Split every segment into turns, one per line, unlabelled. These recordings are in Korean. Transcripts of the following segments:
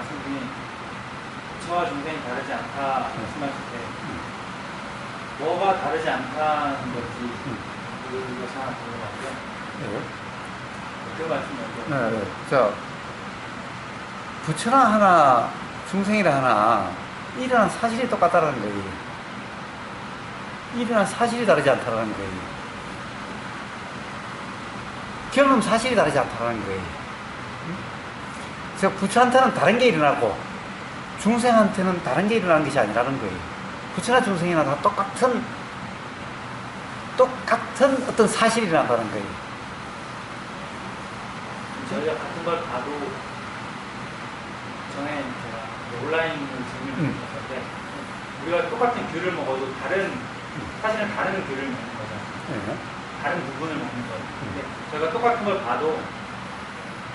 중에 부처와 중생이 다르지 않다 말씀하실 때 뭐가 다르지 않다는 것이 그것이 하나 궁금한데요.
네.
그 말씀이요.
네. 자, 부처나 하나, 중생이라 하나, 일어난 사실이 똑같다는 거예요. 일어난 사실이 다르지 않다는 거예요. 경험 사실이 다르지 않다는 거예요. 그래서 부처한테는 다른 게 일어나고, 중생한테는 다른 게 일어나는 것이 아니라는 거예요. 부처나 중생이나 다 똑같은 어떤 사실이 일어난다는 거예요.
저희가 같은 걸 봐도 전에 제가 온라인으로 질문을 드렸는데 우리가 똑같은 귤을 먹어도 사실은 다른 귤을 먹는 거죠. 다른 부분을 먹는 거예요. 근데 저희가 똑같은 걸 봐도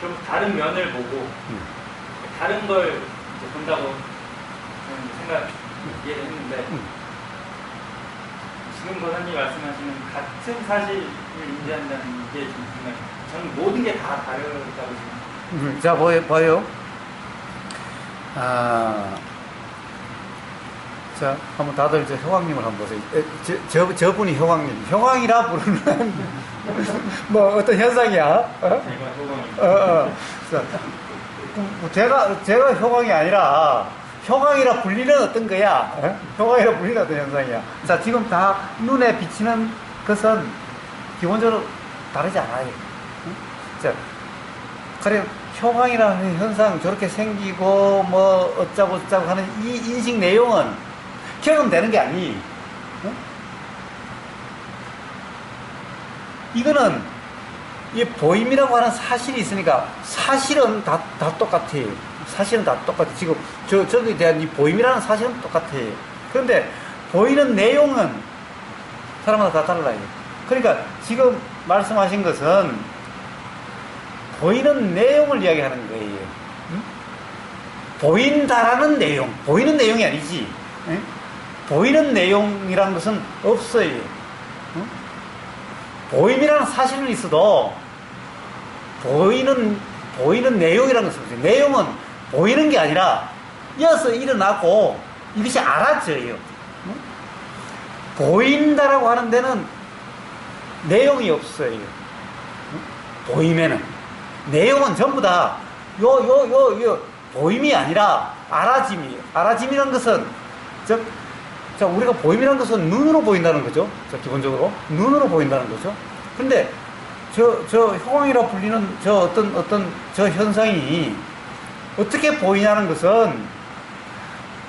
좀 다른 면을 보고 다른 걸 이제 본다고 저는 이해했는데 지금 권사님 말씀하시는 같은 사실을 인지한다는 게 좀 중요해요. 저는 모든 게 다 다르다고 생각합니다.
자, 봐요. 자, 한번 다들 효광님을 한번 보세요. 저분이 효광님. 효광이라 부르는, 뭐, 어떤 현상이야? 제가 효광이 아니라, 효광이라 불리는 어떤 거야? 효광이라 불리는 어떤 현상이야? 자, 지금 다 눈에 비치는 것은 기본적으로 다르지 않아요. 자, 그래, 효광이라는 현상 저렇게 생기고, 뭐, 어쩌고 하는 이 인식 내용은 경험되는 게 아니. 이거는, 이 보임이라고 하는 사실이 있으니까, 사실은 다 똑같아요. 사실은 다 똑같아. 지금, 저기에 대한 이 보임이라는 사실은 똑같아요. 그런데, 보이는 내용은 사람마다 다 달라요. 그러니까, 지금 말씀하신 것은, 보이는 내용을 이야기하는 거예요. 보인다라는 내용, 보이는 내용이 아니지. 보이는 내용이라는 것은 없어요. 보임이라는 사실은 있어도 보이는 내용이라는 것은 없어요. 내용은 보이는 게 아니라 이어서 일어나고 이것이 알아져요. 보인다라고 하는 데는 내용이 없어요. 보임에는 내용은 전부 다 보임이 아니라 알아짐이에요. 알아짐이라는 것은 자, 우리가 보임이라는 것은 눈으로 보인다는 거죠. 자, 기본적으로 눈으로 보인다는 거죠. 근데 저 효광이라 불리는 어떤 현상이 어떻게 보이냐는 것은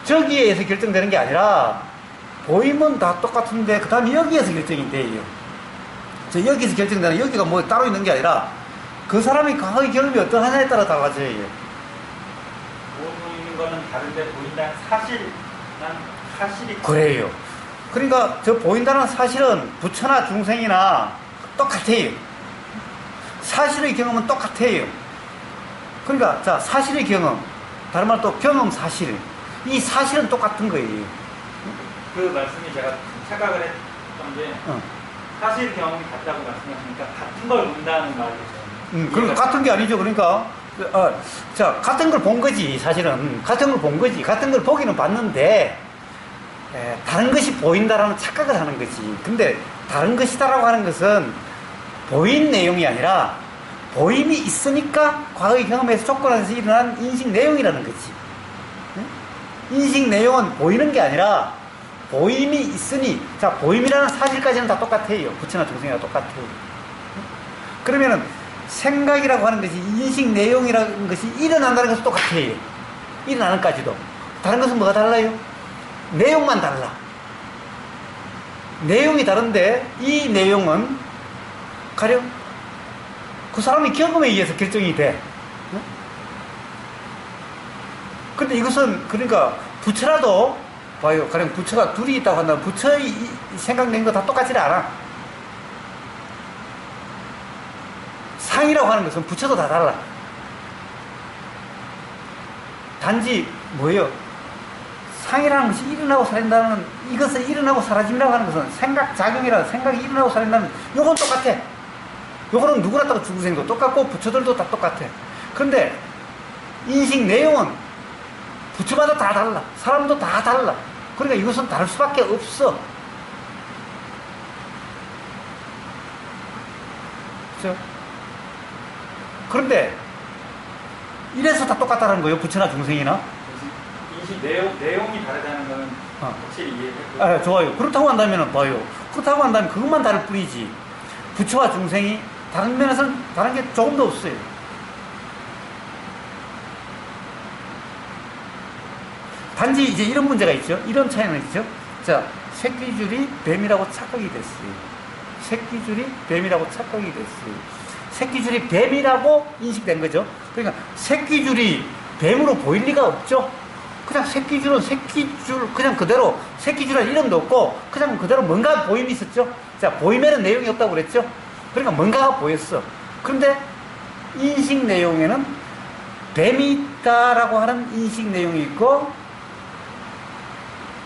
저기에 의해서 결정되는 게 아니라 보임은 다 똑같은데 그 다음에 여기에서 결정이 돼요. 여기서 결정되는, 여기가 뭐 따로 있는 게 아니라 그 사람이 과거의 경험이 어떠하냐에 따라 달라져요.
보이는 거는 다른데 보인다는 사실이
그래요. 그러니까 저 보인다는 사실은 부처나 중생이나 똑같아요. 사실의 경험은 똑같아요. 그러니까 자, 사실의 경험, 다른 말로 또 경험 사실, 이 사실은 똑같은 거예요.
그 말씀이 제가 착각을 했던 게 사실 경험이 같다고 말씀하시니까 같은 걸 본다는 말이죠.
그러니까 같은 게 아니죠. 그러니까 자, 같은 걸 본 거지. 사실은 같은 걸 본 거지. 같은 걸 보기는 봤는데 다른 것이 보인다라는 착각을 하는 거지. 근데 다른 것이다라고 하는 것은 보인 내용이 아니라 보임이 있으니까 과거의 경험에서 조건에서 일어난 인식 내용이라는 거지. 인식 내용은 보이는 게 아니라 보임이 있으니, 자, 보임이라는 사실까지는 다 똑같아요. 부처나 중생이랑 똑같아요. 그러면은 생각이라고 하는 것이, 인식 내용이라는 것이 일어난다는 것은 똑같아요. 일어나는까지도. 다른 것은 뭐가 달라요? 내용만 달라. 내용이 다른데 이 내용은 가령 그 사람의 경험에 의해서 결정이 돼. 근데 이것은 그러니까 부처라도 봐요. 가령 부처가 둘이 있다고 한다면 부처의 생각낸 거 다 똑같지는 않아. 상이라고 하는 것은 부처도 다 달라. 단지 뭐예요? 상이라는 것이 일어나고 사라진다는, 이것을 일어나고 사라짐이라고 하는 것은 생각작용이라는, 생각이 일어나고 사라진다는, 요건 똑같아. 요거는 누구나 따고 중생도 똑같고 부처들도 다 똑같아. 그런데 인식 내용은 부처마다 다 달라. 사람도 다 달라. 그러니까 이것은 다를 수밖에 없어. 그렇죠? 그런데 이래서 다 똑같다는 거예요. 부처나 중생이나.
인식 내용이 다르다는 거는 확실히 이해했고.
아, 좋아요. 그렇다고 한다면 봐요. 그렇다고 한다면 그것만 다를 뿐이지. 부처와 중생이 다른 면에서는 다른 게 조금도 없어요. 단지 이제 이런 문제가 있죠. 이런 차이는 있죠. 자, 새끼줄이 뱀이라고 착각이 됐어요. 새끼줄이 뱀이라고 착각이 됐어요. 새끼줄이 뱀이라고 인식된 거죠. 그러니까 새끼줄이 뱀으로 보일 리가 없죠. 그냥 새끼줄은 새끼줄 그냥 그대로 새끼줄이라는 이름도 없고 그냥 그대로 뭔가 보임이 있었죠. 자, 보임에는 내용이 없다고 그랬죠. 그러니까 뭔가가 보였어. 그런데 인식 내용에는 뱀이 있다라고 하는 인식 내용이 있고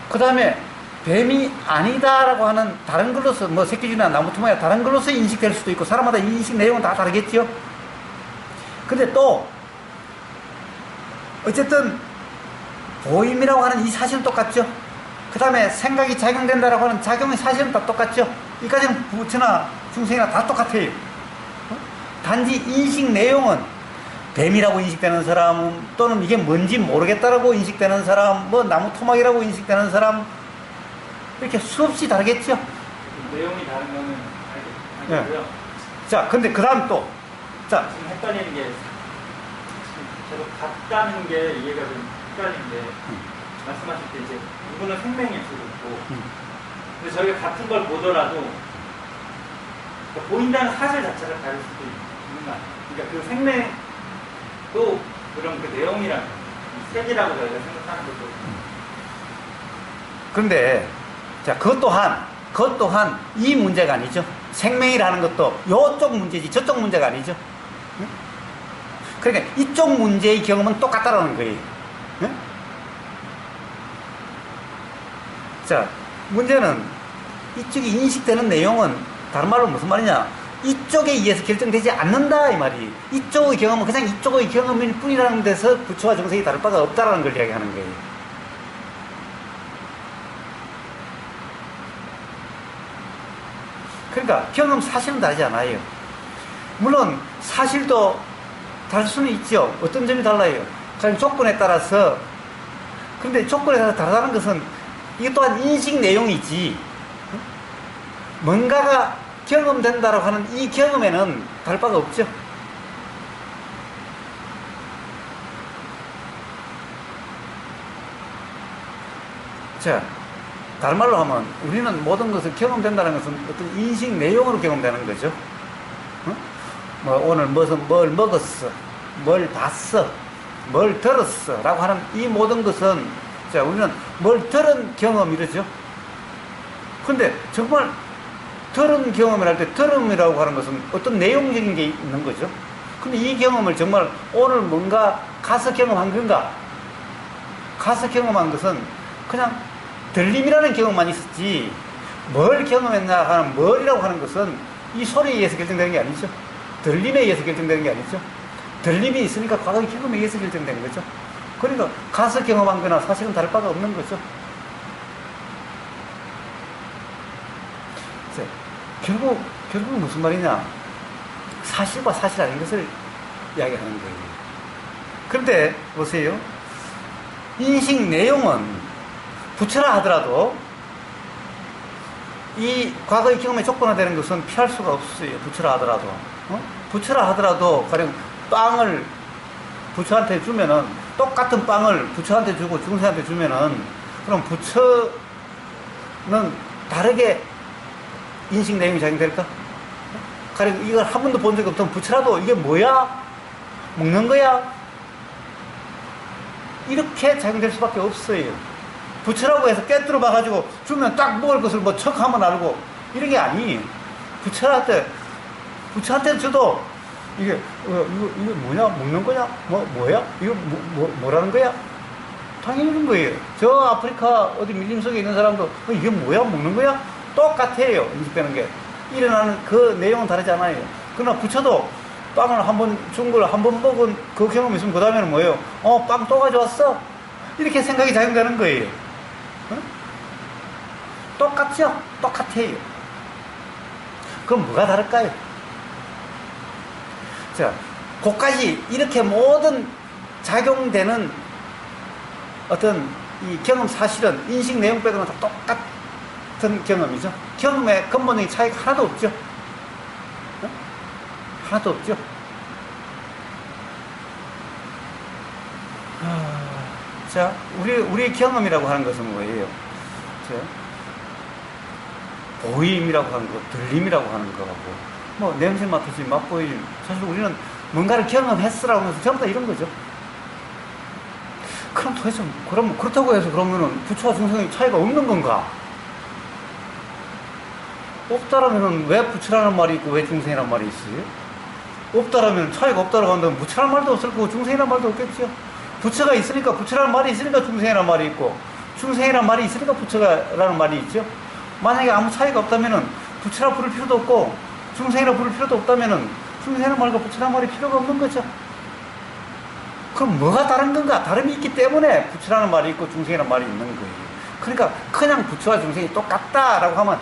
그 다음에 뱀이 아니다라고 하는 다른 걸로서 뭐 새끼줄이나 나무토마야 다른 걸로서 인식될 수도 있고 사람마다 인식 내용은 다 다르겠죠. 근데 또 어쨌든 보임이라고 하는 이 사실은 똑같죠. 그 다음에 생각이 작용된다라고 하는 작용의 사실은 다 똑같죠. 이까지는 부처나 중생이나 다 똑같아요. 단지 인식 내용은 뱀이라고 인식되는 사람 또는 이게 뭔지 모르겠다라고 인식되는 사람 뭐 나무 토막이라고 인식되는 사람 이렇게 수없이 다르겠죠.
내용이 다른 거는 알겠고요.
네. 자, 근데 그 다음 또 자,
지금 헷갈리는 게 저도 같다는 게 이해가 좀 헷갈리는데 말씀하실 때 이제 이분은 생명일 수도 있고 근데 저희가 같은 걸 보더라도 그러니까 보인다는 사실 자체가 다를 수도 있는 거 아니에요. 그러니까 그 생명도 그런 그 내용이랑 색이라고 저희가 생각하는 것도
그런데 자, 그것 또한 이 문제가 아니죠. 생명이라는 것도 이쪽 문제지 저쪽 문제가 아니죠. 응? 그러니까 이쪽 문제의 경험은 똑같다라는 거예요. 응? 자, 문제는 이쪽이 인식되는 내용은 다른 말로 무슨 말이냐, 이쪽에 의해서 결정되지 않는다 이 말이. 이쪽의 경험은 그냥 이쪽의 경험일 뿐이라는 데서 부처와 중생이 다를 바가 없다라는 걸 이야기하는 거예요. 그러니까 경험 사실은 다르지 않아요. 물론 사실도 다를 수는 있죠. 어떤 점이 달라요? 가령 조건에 따라서. 그런데 조건에 따라서 다르다는 것은 이것 또한 인식 내용이지 뭔가가 경험된다고 하는 이 경험에는 다를 바가 없죠. 자, 다른 말로 하면 우리는 모든 것을 경험된다는 것은 어떤 인식 내용으로 경험되는 거죠. 뭐 오늘 뭘 먹었어, 뭘 봤어, 뭘 들었어 라고 하는 이 모든 것은 자, 우리는 뭘 들은 경험 이러죠. 근데 정말 들은 경험을 할 때 들음이라고 하는 것은 어떤 내용적인 게 있는 거죠. 근데 이 경험을 정말 오늘 뭔가 가서 경험한 건가? 가서 경험한 것은 그냥 들림이라는 경험만 있었지 뭘 경험했나 하는 뭘이라고 하는 것은 이 소리에 의해서 결정되는 게 아니죠. 들림에 의해서 결정되는 게 아니죠. 들림이 있으니까 과거의 경험에 의해서 결정된 거죠. 그러니까 가서 경험한 거나 사실은 다를 바가 없는 거죠. 결국 무슨 말이냐, 사실과 사실 아닌 것을 이야기하는 거예요. 그런데 보세요, 인식 내용은 부처라 하더라도 이 과거의 경험에 조건화되는 것은 피할 수가 없어요. 부처라 하더라도 부처라 하더라도 가령 빵을 부처한테 주면은 똑같은 빵을 부처한테 주고 중생한테 주면은 그럼 부처는 다르게 인식 내용이 작용될까? 가령 이걸 한 번도 본 적이 없던 부처라도 이게 뭐야? 먹는 거야? 이렇게 작용될 수밖에 없어요. 부처라고 해서 깨뜨려 봐가지고 주면 딱 먹을 것을 뭐 척 하면 알고 이런 게 아니에요. 부처한테 줘도 이게 이거 뭐냐? 먹는 거냐? 뭐야? 이거 뭐라는 거야? 당연히 이런 거예요. 저 아프리카 어디 밀림 속에 있는 사람도 이게 뭐야? 먹는 거야? 똑같아요. 인식되는 게. 일어나는 그 내용은 다르지 않아요. 그러나 부처도 빵을 한 번 준 걸 한 번 먹은 그 경험이 있으면 그 다음에는 뭐예요? 빵 또 가져왔어? 이렇게 생각이 작용되는 거예요. 어? 똑같죠? 똑같아요. 그럼 뭐가 다를까요? 자, 그까지 이렇게 모든 작용되는 어떤 이 경험 사실은 인식 내용 빼고는 다 똑같은 경험이죠. 경험의 근본적인 차이가 하나도 없죠. 어? 하나도 없죠. 자, 우리 경험이라고 하는 것은 뭐예요? 자, 보임이라고 하는 거, 들림이라고 하는 거하고, 뭐, 냄새 맡듯이 맛보임. 사실 우리는 뭔가를 경험했으라고 하면서 전부 다 이런 거죠. 그럼 도대체, 그럼, 그렇다고 해서 그러면은 부처와 중생의 차이가 없는 건가? 없다라면은 왜 부처라는 말이 있고 왜 중생이라는 말이 있어요? 없다라면 차이가 없다라고 한다면 부처라는 말도 없을 거고 중생이라는 말도 없겠죠. 부처가 있으니까 부처라는 말이 있으니까 중생이라는 말이 있고 중생이라는 말이 있으니까 부처라는 말이 있죠. 만약에 아무 차이가 없다면은 부처라 부를 필요도 없고 중생이라 부를 필요도 없다면은 중생이라는 말과 부처라는 말이 필요가 없는 거죠. 그럼 뭐가 다른 건가? 다름이 있기 때문에 부처라는 말이 있고 중생이라는 말이 있는 거예요. 그러니까 그냥 부처와 중생이 똑같다라고 하면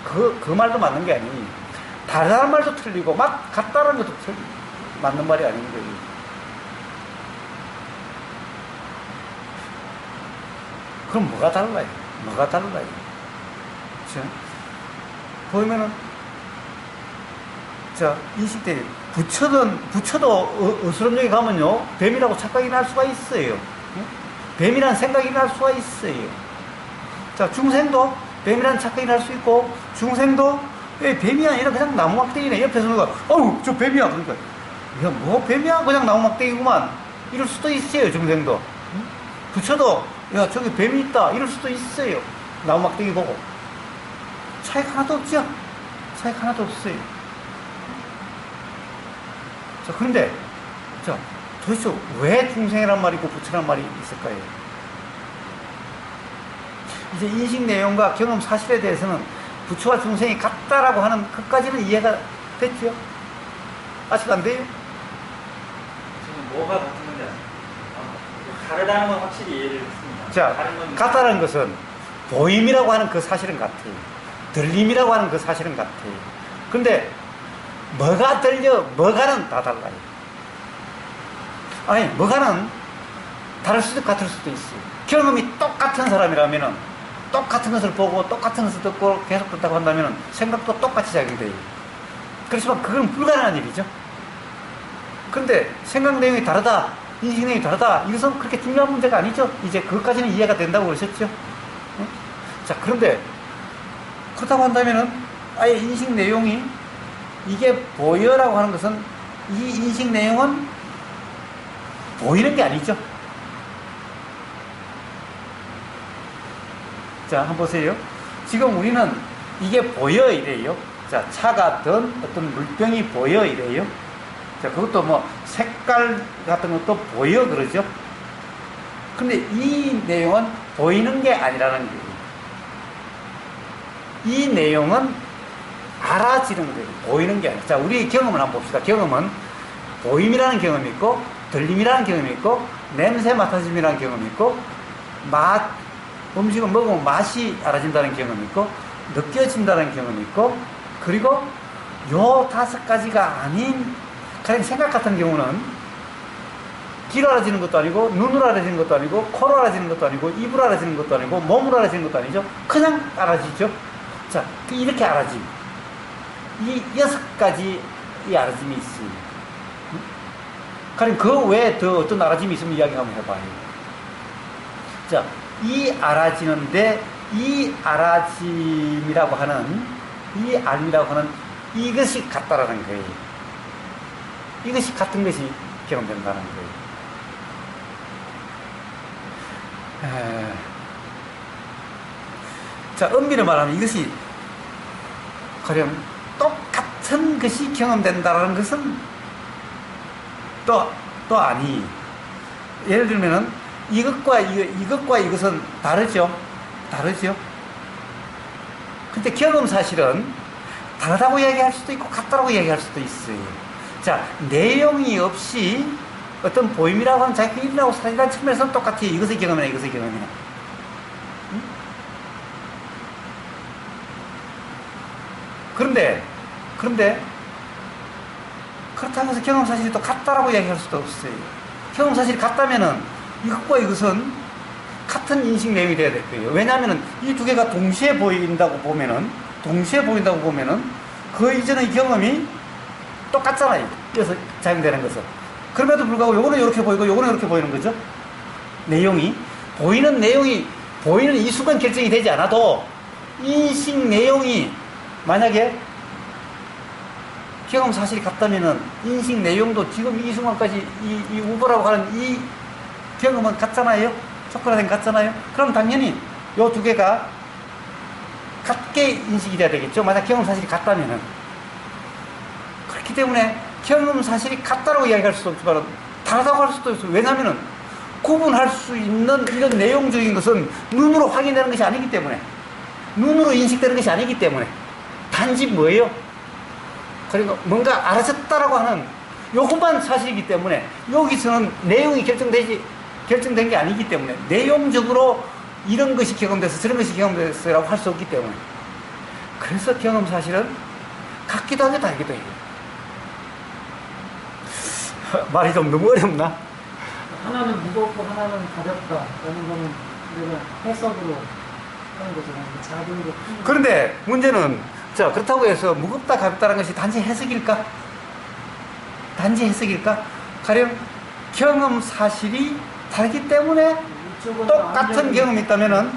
그 말도 맞는 게 아니에요. 다르다는 말도 틀리고 같다는 것도 맞는 말이 아닌 거예요. 그럼 뭐가 달라요? 뭐가 달라요? 자, 보면은, 자, 인식대, 부처도 어스름역에 가면요, 뱀이라고 착각이 날 수가 있어요. 뱀이라는 생각이 날 수가 있어요. 자, 중생도 뱀이라는 착각이 날 수 있고, 중생도, 뱀이 아니라 그냥 나무막대기네. 옆에서 누가, 어우, 저 뱀이야. 그러니까, 야, 뭐 뱀이야? 그냥 나무막대기구만. 이럴 수도 있어요, 중생도. 부처도, 야, 저기 뱀이 있다. 이럴 수도 있어요. 나무막대기 보고. 차이가 하나도 없죠? 차이가 하나도 없어요. 자, 그런데, 자, 도대체 왜 중생이란 말이 있고 부처란 말이 있을까요? 이제 인식 내용과 경험 사실에 대해서는 부처와 중생이 같다라고 하는 것까지는 이해가 됐죠? 아직 안 돼요?
지금 뭐가 같은 건지 다르다는 건 확실히 이해를 했습니다.
자, 같다는 것은 보임이라고 하는 그 사실은 같아요. 들림이라고 하는 그 사실은 같아요. 근데 뭐가 들려, 뭐가는 다 달라요. 아니, 뭐가는 다를 수도 같을 수도 있어요. 경험이 똑같은 사람이라면은 똑같은 것을 보고 똑같은 것을 듣고 계속 듣다고 한다면은 생각도 똑같이 작용돼요. 그렇지만 그건 불가능한 일이죠. 근데 생각 내용이 다르다, 인식 내용이 다르다, 이것은 그렇게 중요한 문제가 아니죠. 이제 그것까지는 이해가 된다고 그러셨죠. 응? 자, 그런데 그렇다고 한다면은 아예 인식 내용이 이게 보여라고 하는 것은 이 인식 내용은 보이는 게 아니죠. 자, 한번 보세요. 지금 우리는 이게 보여 이래요. 자, 차가 든 어떤 물병이 보여 이래요. 자, 그것도 뭐 색깔 같은 것도 보여 그러죠. 근데 이 내용은 보이는 게 아니라는 거예요. 이 내용은 알아지는 거예요. 보이는 게 아니에요. 자, 우리 경험을 한번 봅시다. 경험은 보임이라는 경험이 있고, 들림이라는 경험이 있고, 냄새 맡아짐이라는 경험이 있고, 음식을 먹으면 맛이 알아진다는 경험이 있고, 느껴진다는 경험이 있고, 그리고 요 5가지가 아닌 그냥 생각 같은 경우는 귀로 알아지는 것도 아니고, 눈으로 알아지는 것도 아니고, 코로 알아지는 것도 아니고, 입으로 알아지는 것도 아니고, 몸으로 알아지는 것도 아니죠. 그냥 알아지죠. 자, 이렇게 알아짐. 이 6가지 이 알아짐이 있어요. 그럼 그 외에 더 어떤 알아짐이 있으면 이야기 한번 해봐요. 자, 이 알아지는데, 이 알아짐이라고 하는, 이 알미라고 하는 이것이 같다라는 거예요. 이것이 같은 것이 경험된다는 거예요. 자, 엄밀히 말하면 이것이 가령 똑같은 것이 경험된다는 것은 또 아니. 예를 들면은 이것과 이것은 다르죠. 다르죠. 근데 경험 사실은 다르다고 얘기할 수도 있고 같다고 얘기할 수도 있어요. 자, 내용이 없이 어떤 보임이라고 하는 자기 일이라고 사실이라는 측면에서는 똑같아요. 이것의 경험이나 이것의 경험이나. 응? 그런데 그렇다고 해서 경험 사실이 또 같다라고 이야기할 수도 없어요. 경험 사실이 같다면은 이것과 이것은 같은 인식 내용이 돼야 될 거예요. 왜냐하면은 이 두 개가 동시에 보인다고 보면은 그 이전의 경험이 똑같잖아요. 그래서 작용되는 것은. 그럼에도 불구하고 요거는 이렇게 보이고 요거는 이렇게 보이는 거죠. 내용이 보이는 이 순간 결정이 되지 않아도 인식 내용이 만약에 경험 사실이 같다면은 인식 내용도 지금 이 순간까지 이 우보라고 하는 이 경험은 같잖아요. 초콜릿은 같잖아요. 그럼 당연히 요 두 개가 같게 인식이 돼야 되겠죠. 만약 경험 사실이 같다면은. 그렇기 때문에 경험 사실이 같다라고 이야기할 수도 없지만 다르다고 할 수도 있어요. 왜냐하면은 구분할 수 있는 이런 내용적인 것은 눈으로 확인되는 것이 아니기 때문에, 눈으로 인식되는 것이 아니기 때문에, 단지 뭐예요? 그러니까 뭔가 알아졌다라고 하는 요것만 사실이기 때문에 여기서는 내용이 결정된 게 아니기 때문에 내용적으로 이런 것이 경험돼서 저런 것이 경험돼서라고 할 수 없기 때문에, 그래서 경험 사실은 같기도 하고 다르기도 해요. 말이 좀 너무 어렵나?
하나는 무겁고 하나는 가볍다라는 거는 내가 해석으로 하는 거잖아요. 작은 거.
그런데 문제는 자, 그렇다고 해서 무겁다 가볍다는 것이 단지 해석일까? 단지 해석일까? 가령 경험 사실이 다르기 때문에 똑같은 경험이 있다면은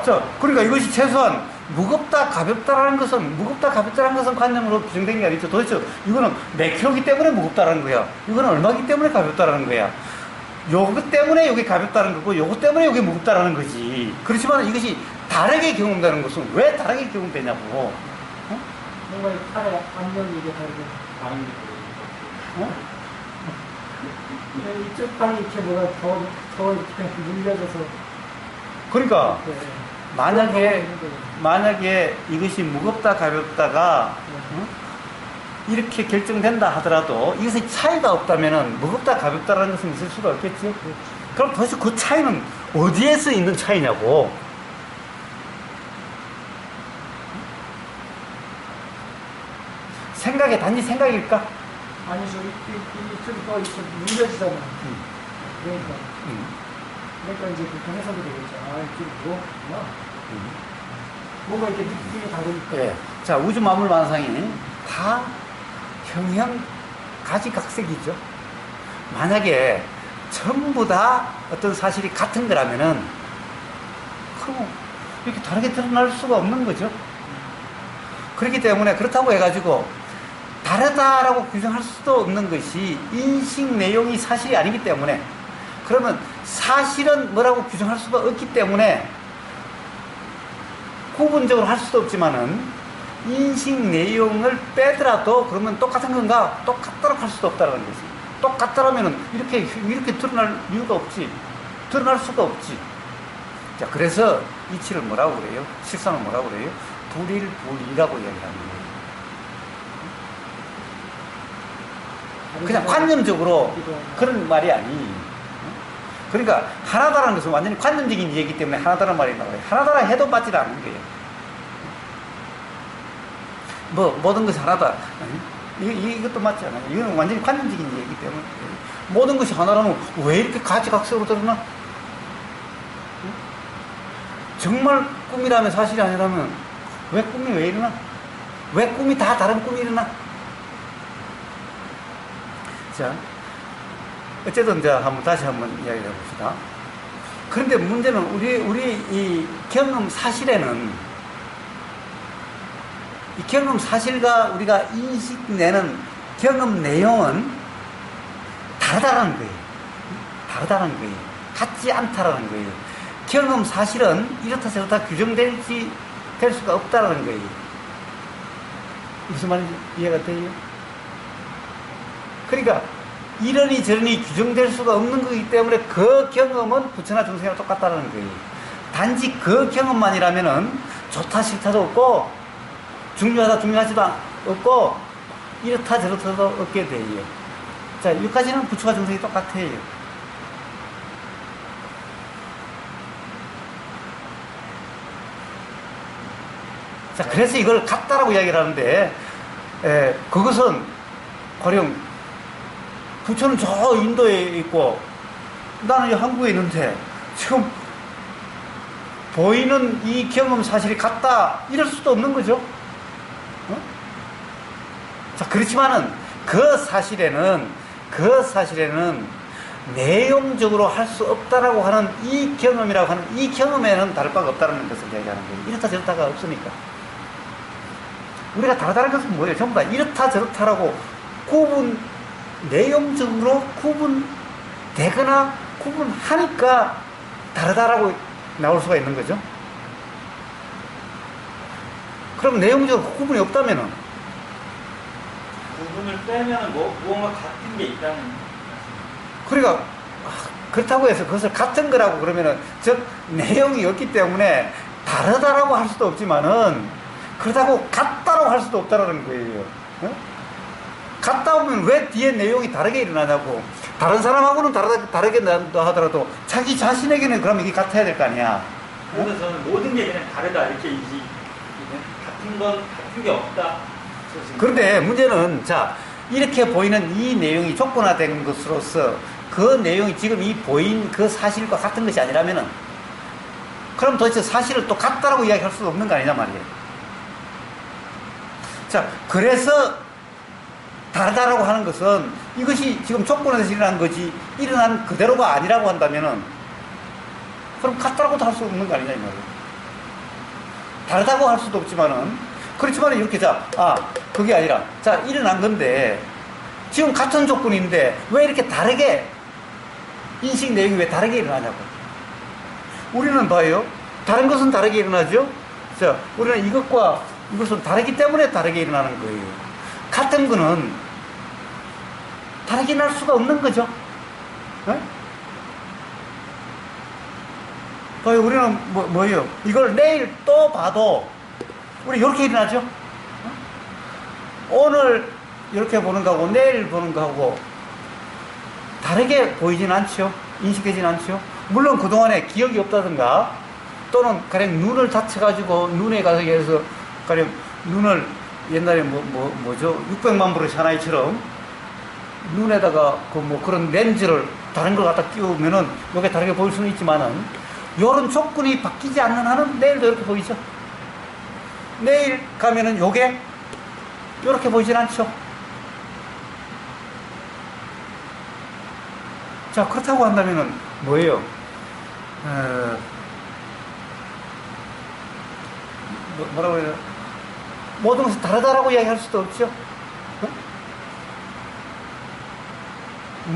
자, 그러니까 이것이 최소한 무겁다 가볍다라는 것은 관념으로 규정된 게 아니죠. 도대체 이거는 몇 킬로기 때문에 무겁다라는 거야. 이거는 얼마기 때문에 가볍다라는 거야. 요것 때문에 이게 가볍다는 거고 요것 때문에 이게 무겁다라는 거지. 그렇지만 이것이 다르게 경험되는 것은 왜 다르게 경험되냐고. 어?
뭔가 팔의 압력이 이게 다르게.
다른 게
어?
이쪽 팔이 이렇게 뭐가 더 이렇게 물려져서.
그러니까
네.
만약에 이것이 무겁다 가볍다가 이렇게 결정된다 하더라도 이것의 차이가 없다면은 무겁다 가볍다라는 것은 있을 수가 없겠지. 그럼 도대체 그 차이는 어디에서 있는 차이냐고. 생각에 단지 생각일까?
아니죠. 이쪽이 더 이렇게 물려지잖아. 그러니까 이제 그렇게 해석이 되겠죠. 아, 이쪽이 무겁구나. 뭔가 이렇게 느낌이 다르니까.
예. 자, 우주 만물 만상이 다 형형 가지각색이죠. 만약에 전부 다 어떤 사실이 같은 거라면은 그럼 이렇게 다르게 드러날 수가 없는 거죠. 그렇기 때문에 그렇다고 해가지고 다르다라고 규정할 수도 없는 것이 인식 내용이 사실이 아니기 때문에, 그러면 사실은 뭐라고 규정할 수가 없기 때문에 구분적으로 할 수도 없지만은 인식 내용을 빼더라도 그러면 똑같은 건가? 똑같다고 할 수도 없다는 것이. 똑같다라면은 이렇게 드러날 이유가 없지. 드러날 수가 없지. 자, 그래서 이치를 뭐라고 그래요? 실상을 뭐라고 그래요? 불일불이라고 이야기합니다. 그냥 관념적으로 그런 말이 아니. 그러니까 하나다라는 것은 완전히 관념적인 얘기이기 때문에 하나다라는 말이 나와요. 하나다라 해도 맞지 않는 거예요. 뭐 모든 것이 하나다. 이것도 맞지 않아요. 이건 완전히 관념적인 얘기이기 때문에 모든 것이 하나라면 왜 이렇게 가지각색으로 드러나? 정말 꿈이라면 사실이 아니라면 왜 꿈이 왜 일어나? 왜 꿈이 다 다른 꿈이 일어나? 자, 어쨌든 다시 한번 이야기해 봅시다. 그런데 문제는 우리 이 경험 사실에는 이 경험 사실과 우리가 인식내는 경험 내용은 다르다는 거예요. 다르다는 거예요. 같지 않다라는 거예요. 경험 사실은 이렇다 저렇다 규정될 수가 없다라는 거예요. 무슨 말인지 이해가 돼요? 그러니까 이러니 저러니 규정될 수가 없는 거기 때문에 그 경험은 부처나 중생이랑 똑같다는 거예요. 단지 그 경험만이라면은 좋다 싫다도 없고 중요하다 중요하지도 없고 이렇다 저렇다도 없게 돼요. 자, 여기까지는 부처가 정성이 똑같아요. 자, 그래서 이걸 같다라고 이야기를 하는데, 그것은, 가령, 부처는 저 인도에 있고, 나는 이 한국에 있는데, 지금, 보이는 이 경험 사실이 같다, 이럴 수도 없는 거죠. 어? 자, 그렇지만은, 그 사실에는, 내용적으로 할 수 없다라고 하는 이 경험이라고 하는 이 경험에는 다를 바가 없다는 것을 이야기하는 거예요. 이렇다 저렇다가 없으니까. 우리가 다르다는 것은 뭐예요? 전부 다 이렇다 저렇다라고 내용적으로 구분되거나 구분하니까 다르다라고 나올 수가 있는 거죠. 그럼 내용적으로 구분이 없다면은
구분을 빼면 무언가 같은 게 있다는 말씀이에요.
그러니까 그렇다고 해서 그것을 같은 거라고 그러면은 즉 내용이 없기 때문에 다르다라고 할 수도 없지만은 그렇다고 같다라고 할 수도 없다라는 거예요. 어? 같다 보면 왜 뒤에 내용이 다르게 일어나냐고. 다른 사람하고는 다르게 하더라도 자기 자신에게는 그럼 이게 같아야 될 거 아니야.
그래서 저는 모든 게 그냥 다르다 이렇게 같은 게 없다.
그런데 문제는 자 이렇게 보이는 이 내용이 조건화된 것으로서 그 내용이 지금 이 보인 그 사실과 같은 것이 아니라면은 그럼 도대체 사실을 또 같다라고 이야기할 수 없는 거 아니냐 말이에요. 자, 그래서 다르다라고 하는 것은 이것이 지금 조건에서 일어난 거지 일어난 그대로가 아니라고 한다면은 그럼 같다라고도 할 수 없는 거 아니냐 이 말이에요. 다르다고 할 수도 없지만은 그렇지만 이렇게 그게 아니라 일어난 건데 지금 같은 조건인데 왜 이렇게 다르게 인식 내용이 왜 다르게 일어나냐고. 우리는 봐요. 다른 것은 다르게 일어나죠. 자, 우리는 이것은 다르기 때문에 다르게 일어나는 거예요. 같은 거는 다르게 날 수가 없는 거죠. 네? 봐요. 우리는 뭐예요? 이걸 내일 또 봐도 우리 이렇게 일어나죠. 오늘 이렇게 보는 거하고 내일 보는 거하고 다르게 보이진 않죠. 인식되진 않죠. 물론 그동안에 기억이 없다든가 또는 가령 눈을 다쳐가지고 눈에 가서 가령 눈을 옛날에 뭐죠? 600만 불의 사나이처럼 눈에다가 그런 렌즈를 다른 걸 갖다 끼우면은 이게 다르게 보일 수는 있지만은 이런 조건이 바뀌지 않는 한은 내일도 이렇게 보이죠. 내일 가면은 요게 이렇게 보이진 않죠. 자, 그렇다고 한다면은 뭐예요? 뭐라고 해야 되나? 모든 것이 다르다라고 이야기할 수도 없죠. 어?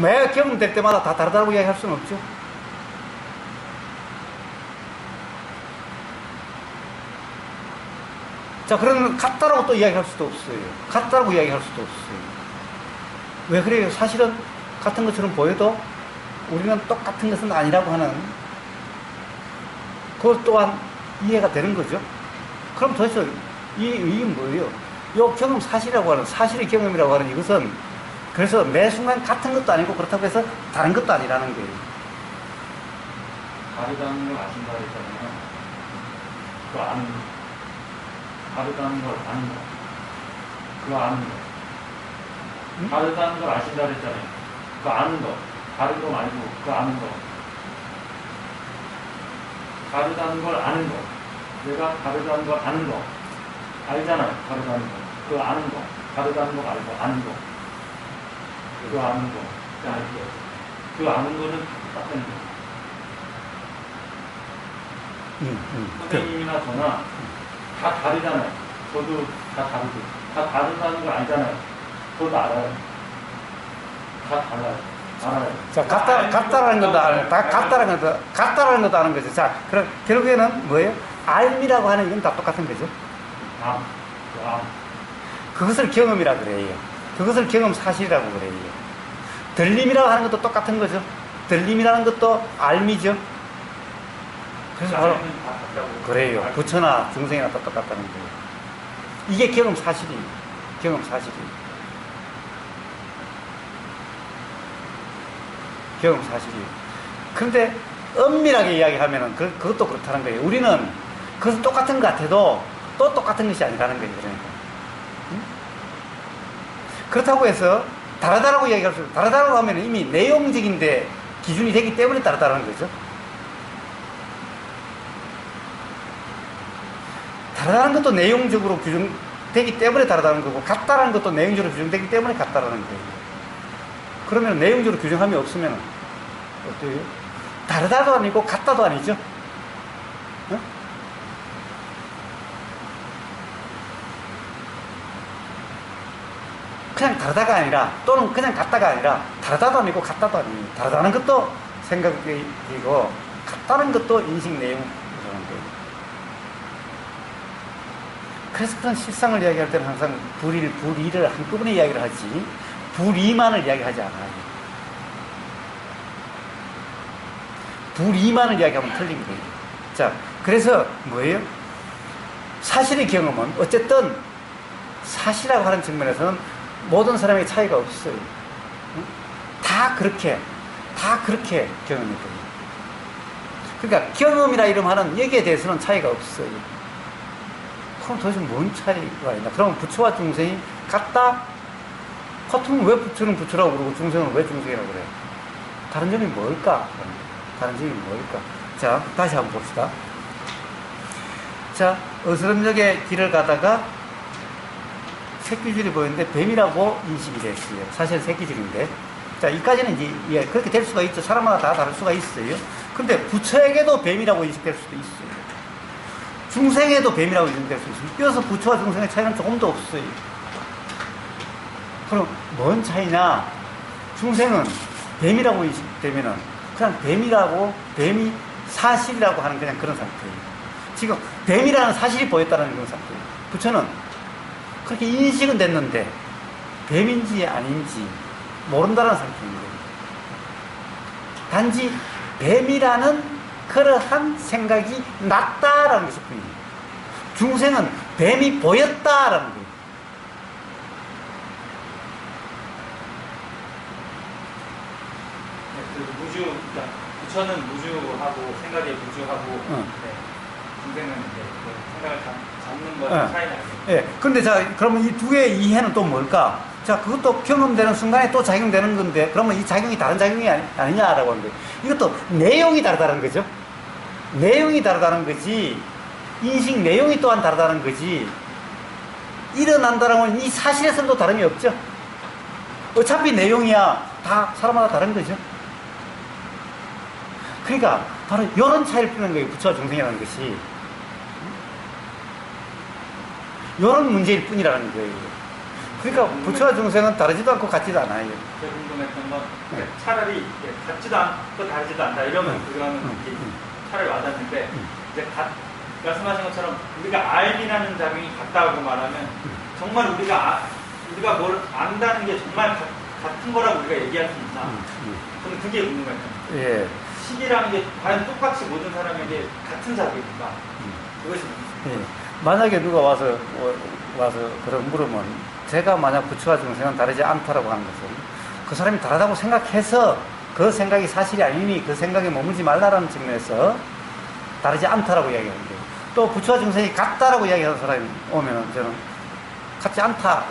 매 경험될 때마다 다 다르다고 이야기할 수는 없죠. 자, 그러면 같다라고 또 이야기할 수도 없어요. 같다라고 이야기할 수도 없어요. 왜 그래요? 사실은 같은 것처럼 보여도 우리는 똑같은 것은 아니라고 하는 그것 또한 이해가 되는 거죠. 그럼 도대체 이게 뭐예요? 이 경험 사실이라고 하는 사실의 경험이라고 하는 이것은 그래서 매 순간 같은 것도 아니고 그렇다고 해서 다른 것도 아니라는 거예요.
다르다는 걸 아신다 했잖아요. 그거 아는 거. 다르다는 걸 아는 거. 그거 아는 거.
응?
다르다는 걸 아신다 했잖아요. 그거 아는 거. 다른 거 말고 그거 아는 거. 다르다는 걸 아는 거. 내가 다르다는 걸 아는 거. 알잖아요. 다르다는 거. 그거 아는 거. 다르다는 거 말고 아는 거. 그거 아는 거. 그 아는 거는 똑같다는 거. 선생님이나 저나 다 다르잖아요. 저도 다 다르고. 다 다르다는 걸 알잖아요. 저도 알아요. 다 달라요. 알아요.
자, 같다라는 것도 아는 거죠. 자, 그럼 결국에는 뭐예요? 알미라고 하는 건 다 똑같은 거죠. 그것을 경험이라 그래요. 그것을 경험 사실이라고 그래요. 들림이라고 하는 것도 똑같은 거죠. 들림이라는 것도 알미죠. 그래서 바로 그래요. 부처나 중생이나 다 똑같다는 거예요. 이게 경험 사실이에요. 경험 사실이에요. 경험 사실이. 그런데 엄밀하게 이야기하면은 그것도 그렇다는 거예요. 우리는 그것은 똑같은 것 같아도 또 똑같은 것이 아니라는 거예요. 그러니까. 응? 그렇다고 해서 다르다라고 이야기할 수, 다르다라고 하면 이미 내용적인데 기준이 되기 때문에 다르다는 거죠. 다르다는 것도 내용적으로 규정되기 때문에 다르다는 거고, 같다라는 것도 내용적으로 규정되기 때문에 같다라는 거예요. 그러면 내용적으로 규정함이 없으면 어때요? 다르다도 아니고 같다도 아니죠. 어? 그냥 다르다가 아니라, 또는 그냥 같다가 아니라 다르다도 아니고 같다도 아니에요. 다르다는 것도 생각이고 같다는 것도 인식 내용이라는 거예요. 그래서 그런 실상을 이야기할 때는 항상 불이를 한꺼번에 이야기를 하지 불이만을 이야기하지 않아요. 불이만을 이야기하면 틀린 거예요. 자, 그래서 뭐예요? 사실의 경험은 어쨌든 사실이라고 하는 측면에서는 모든 사람의 차이가 없어요. 다 그렇게 경험이 돼요. 그러니까 경험이라 이름하는 여기에 대해서는 차이가 없어요. 그럼 도대체 뭔 차이가 있나? 그러면 부처와 중생이 같다? 같으면 왜 부처는 부처라고 그러고 중생은 왜 중생이라고 그래요? 다른 점이 뭘까? 다른 점이 뭘까? 자, 다시 한번 봅시다. 자, 어스름역에 길을 가다가 새끼줄이 보이는데 뱀이라고 인식이 됐어요. 사실 새끼줄인데. 자, 이까지는 이제 그렇게 될 수가 있죠. 사람마다 다 다를 수가 있어요. 근데 부처에게도 뱀이라고 인식될 수도 있어요. 중생에도 뱀이라고 인식될 수 있어요. 그래서 부처와 중생의 차이는 조금도 없어요. 그럼 뭔 차이냐? 중생은 뱀이라고 인식되면은 그냥 뱀이 사실이라고 하는 그냥 그런 상태예요. 지금 뱀이라는 사실이 보였다는 그런 상태예요. 부처는 그렇게 인식은 됐는데 뱀인지 아닌지 모른다는 상태인 거예요. 단지 뱀이라는 그러한 생각이 났다라는 것일 뿐이에요. 중생은 뱀이 보였다라는 거예요.
부처는 무주하고 생각이 무주하고 네. 중생은 이제 생각을 잡는 거랑 차이가 나요.
예. 근데 자, 그러면 이 두 개의 이해는 또 뭘까? 자, 그것도 경험되는 순간에 또 작용되는 건데, 그러면 이 작용이 다른 작용이 아니냐라고 하는 거예요. 이것도 내용이 다르다는 거죠. 내용이 다르다는 거지, 인식 내용이 또한 다르다는 거지, 일어난다는 건 이 사실에서도 다름이 없죠. 어차피 내용이야 다 사람마다 다른 거죠. 그러니까 바로 이런 차이를 뿌리는 거예요. 부처와 중생이라는 것이. 이런 문제일 뿐이라는 거예요. 그러니까 부처와 중생은 다르지도 않고 같지도 않아요.
제가 궁금했던 건 차라리 같지도 않고 다르지도 않다 이러면 그거는 차라리 와닿는데 이제 말씀하신 것처럼 우리가 알이라는 작용이 같다고 말하면 정말 우리가 뭘 안다는 게 정말 같은 거라고 우리가 얘기할 수 있나? 저는 그게 궁금했어요.
예.
식이라는 게 과연 똑같이 모든 사람에게 같은 작용인가? 그것이
예. 만약에 누가 와서 그런 물으면 제가 만약 부처와 중생은 다르지 않다라고 하는 것은 그 사람이 다르다고 생각해서 그 생각이 사실이 아니니 그 생각에 머물지 말라라는 측면에서 다르지 않다라고 이야기하는 거예요. 또 부처와 중생이 같다라고 이야기하는 사람이 오면 저는 같지 않다.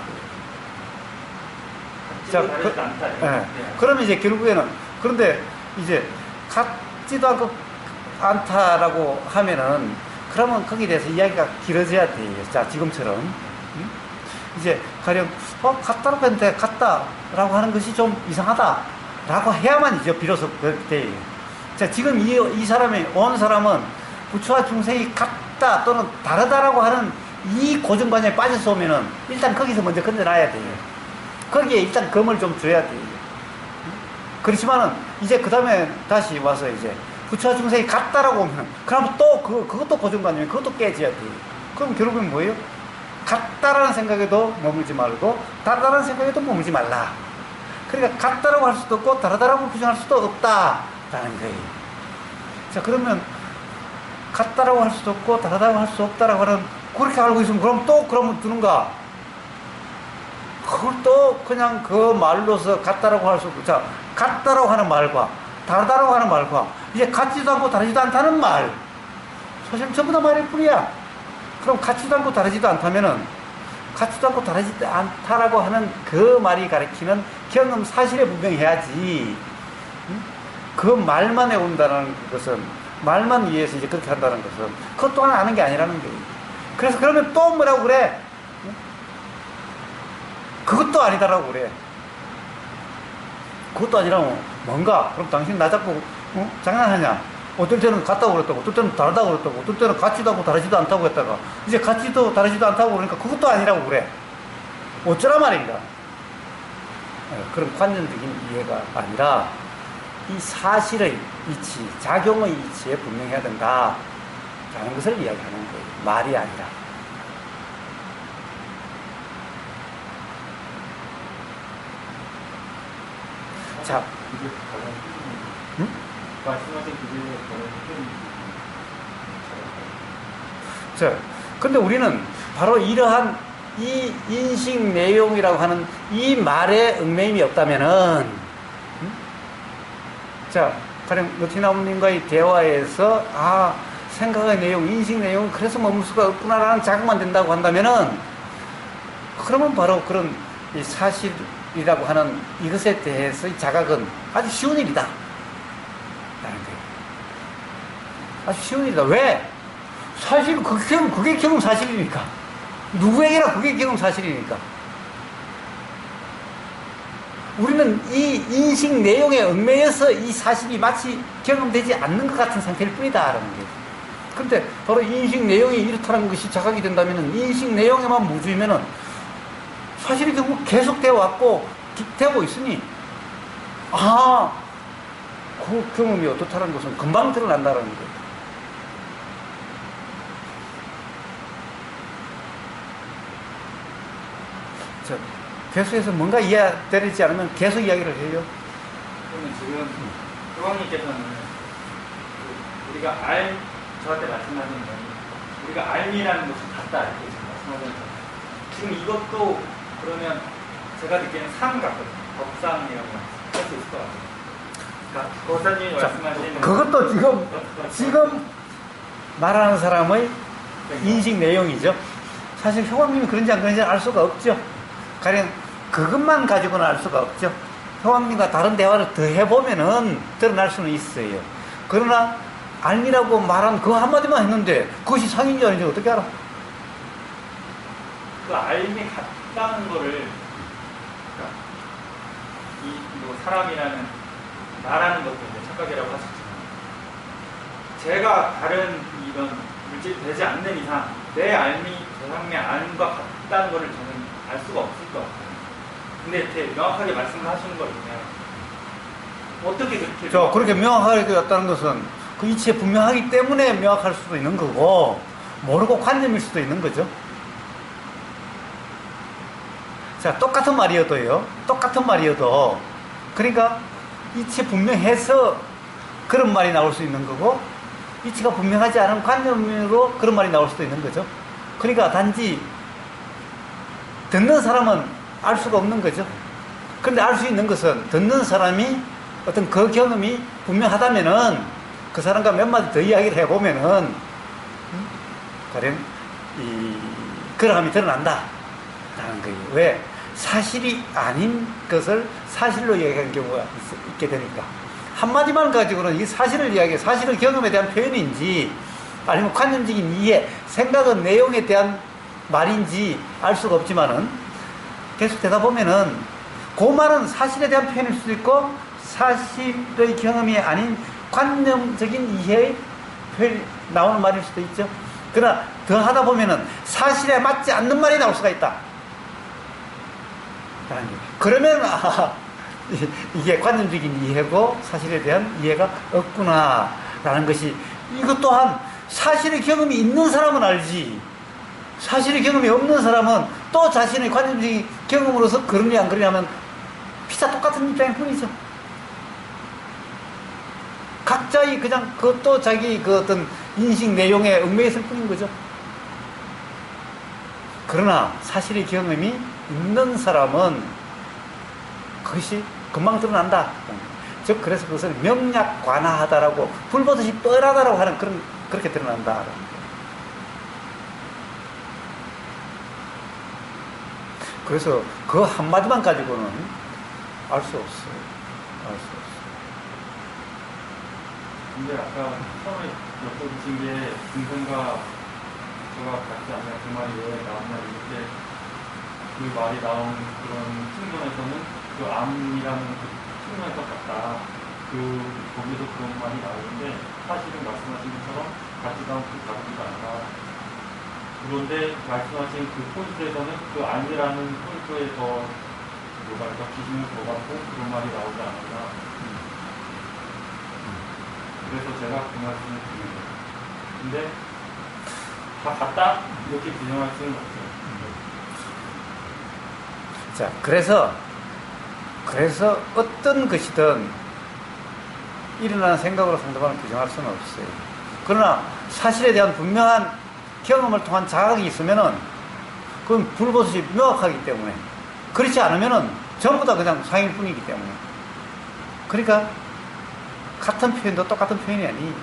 자,
다르지도 않다.
예. 그러면 이제 결국에는 그런데 이제 같지도 않다라고 하면은 그러면 거기에 대해서 이야기가 길어져야 돼요. 자, 지금처럼. 이제 가령 같다라고 했는데 같다라고 하는 것이 좀 이상하다라고 해야만이죠. 비로소 그렇게 돼요. 자, 지금 이 사람이 온 사람은 부처와 중생이 같다 또는 다르다라고 하는 이 고정관념에 빠져서 오면은 일단 거기서 먼저 건져놔야 돼요. 거기에 일단 검을 좀 줘야 돼요. 그렇지만은 이제 그 다음에 다시 와서 이제 부처와 중생이 같다라고 오면 그럼 또 그것도 고정관념이 그것도 깨져야 돼요. 그럼 결국엔 뭐예요? 같다라는 생각에도 머물지 말고 다르다라는 생각에도 머물지 말라. 그러니까 같다라고 할 수도 없고 다르다라고 규정할 수도 없다라는 거예요. 자, 그러면 같다라고 할 수도 없고 다르다고 할 수 없다라고 하는 그렇게 알고 있으면 그러면 두는가? 그걸 또 그냥 그 말로서 같다라고 할 수 없고, 자, 같다라고 하는 말과 다르다라고 하는 말과 이제 같지도 않고 다르지도 않다는 말, 사실 전부 다 말일 뿐이야. 그럼 같지도 않고 다르지도 않다면은 같지도 않고 다르지 않다라고 하는 그 말이 가리키는 경험 사실에 분명해야지. 그 말만 외운다는 것은, 말만 위해서 이제 그렇게 한다는 것은 그것 또한 아는 게 아니라는 거예요. 그래서 그러면 또 뭐라고 그래? 그것도 아니다라고 그래. 그것도 아니라고 뭔가? 그럼 당신 나 잡고 장난하냐? 어떨 때는 같다고 그랬다고, 어떨 때는 다르다고 그랬다고, 어떨 때는 같지도 않고 다르지도 않다고 했다가 이제 같지도 다르지도 않다고 그러니까 그것도 아니라고 그래. 어쩌라 말인가? 그런 관념적인 이해가 아니라 이 사실의 이치, 작용의 이치에 분명해야 된다라는 것을 이야기하는 거예요. 말이 아니라. 자,
말씀하신 그게
자, 근데 우리는 바로 이러한 이 인식 내용이라고 하는 이 말에 얽매임이 없다면은, 자, 가령 노티나무님과의 대화에서, 아, 생각의 내용, 인식 내용, 그래서 머물 수가 없구나라는 자각만 된다고 한다면은, 그러면 바로 그런 이 사실이라고 하는 이것에 대해서의 자각은 아주 쉬운 일이다. 라는 거예요. 아주 쉬운 일이다. 왜? 사실 그게 경험 사실이니까. 누구에게나 그게 경험 사실이니까. 우리는 이 인식 내용에 얽매여서 이 사실이 마치 경험되지 않는 것 같은 상태일 뿐이다 라는 거예요. 그런데 바로 인식 내용이 이렇다는 것이 자각이 된다면 인식 내용에만 무주이면은 사실이 결국 계속되어 왔고 되고 있으니, 아, 그 경험이 어떻다는 것은 금방 드러난다는 거예요. 자, 계속해서 뭔가 이해되지 않으면 계속 이야기를 해요.
그러면 지금 교황님께서는 우리가 저한테 말씀하시는 건 우리가 알미라는 것이 같다 이렇게 말씀하셨잖아요. 지금 이것도 그러면 제가 느끼는 상 같거든요. 법상이라고 할 수 있을 것 같아요. 그러니까 거사님이 말씀하시는
그것도 지금 말하는 사람의 인식 내용이죠. 사실 효광님이 그런지 안 그런지 알 수가 없죠. 가령 그것만 가지고는 알 수가 없죠. 효광님과 다른 대화를 더 해보면은 드러날 수는 있어요. 그러나 알미라고 말한 그 한마디만 했는데 그것이 상인지 아닌지 어떻게 알아?
그 알미 같다는 거를, 그러니까 뭐 사람이라는 나라는 것도 이제 착각이라고 하셨지만, 제가 다른 이런 물질이 되지 않는 이상 내 알미, 제 삶의 알과 같다는 거를 저는 알 수가 없을 것 같아요. 근데 이렇게 명확하게 말씀을 하시는 걸 보면 어떻게 그렇게
그렇게 명확하게 되었다는 것은 그 이치에 분명하기 때문에 명확할 수도 있는 거고, 모르고 관념일 수도 있는 거죠. 자, 똑같은 말이어도요, 그러니까 이치 분명해서 그런 말이 나올 수 있는 거고, 이치가 분명하지 않은 관념으로 그런 말이 나올 수도 있는 거죠. 그러니까 단지 듣는 사람은 알 수가 없는 거죠. 그런데 알 수 있는 것은 듣는 사람이 어떤 그 경험이 분명하다면은 그 사람과 몇 마디 더 이야기를 해보면은 가령 그러함이 드러난다 라는 거예요. 왜? 사실이 아닌 것을 사실로 이야기하는 경우가 있게 되니까. 한마디만 가지고는 이 사실을 이야기해, 사실은 경험에 대한 표현인지 아니면 관념적인 이해, 생각은 내용에 대한 말인지 알 수가 없지만은 계속 되다 보면은 그 말은 사실에 대한 표현일 수도 있고 사실의 경험이 아닌 관념적인 이해의 표현이 나오는 말일 수도 있죠. 그러나 더 하다 보면은 사실에 맞지 않는 말이 나올 수가 있다. 그러면 이게 관념적인 이해고 사실에 대한 이해가 없구나라는 것이, 이것 또한 사실의 경험이 있는 사람은 알지, 사실의 경험이 없는 사람은 또 자신의 관념적인 경험으로서 그러냐 안 그러냐면 피차 똑같은 입장일 뿐이죠. 각자의 그냥 그것도 자기 그 어떤 인식 내용에 얽매였을 뿐인 거죠. 그러나 사실의 경험이 있는 사람은 그것이 금방 드러난다. 즉 그래서 그것을 명약관화하다라고 불보듯이 뻔하다라고 하는 그렇게 드러난다. 그래서 그 한마디만 가지고는 알 수 없어요. 알 수 없어요.
근데 아까 처음에 여쭤보신 게 중생과 저가 같지 않냐 그 말이 왜 나왔냐 이렇게 그 말이 나온 그런 측면에서는 그 암이라는 그 측면에서 같다. 거기서 그런 말이 나오는데 사실은 말씀하신 것처럼 같지도 않고 다르지도 않다. 그런데 말씀하신 그 포인트에서는 그 암이라는 포인트에 더 뭐랄까 기준을 둬갖고 그런 말이 나오지 않았나. 그래서 제가 그 말씀을 드립니다. 근데 다 같다? 이렇게 규정할 수는 없어요.
자, 그래서 어떤 것이든 일어나는 생각으로 상대방을 규정할 수는 없어요. 그러나 사실에 대한 분명한 경험을 통한 자각이 있으면은 그건 불보듯이 명확하기 때문에, 그렇지 않으면은 전부 다 그냥 상일 뿐이기 때문에. 그러니까 같은 표현도 똑같은 표현이 아니.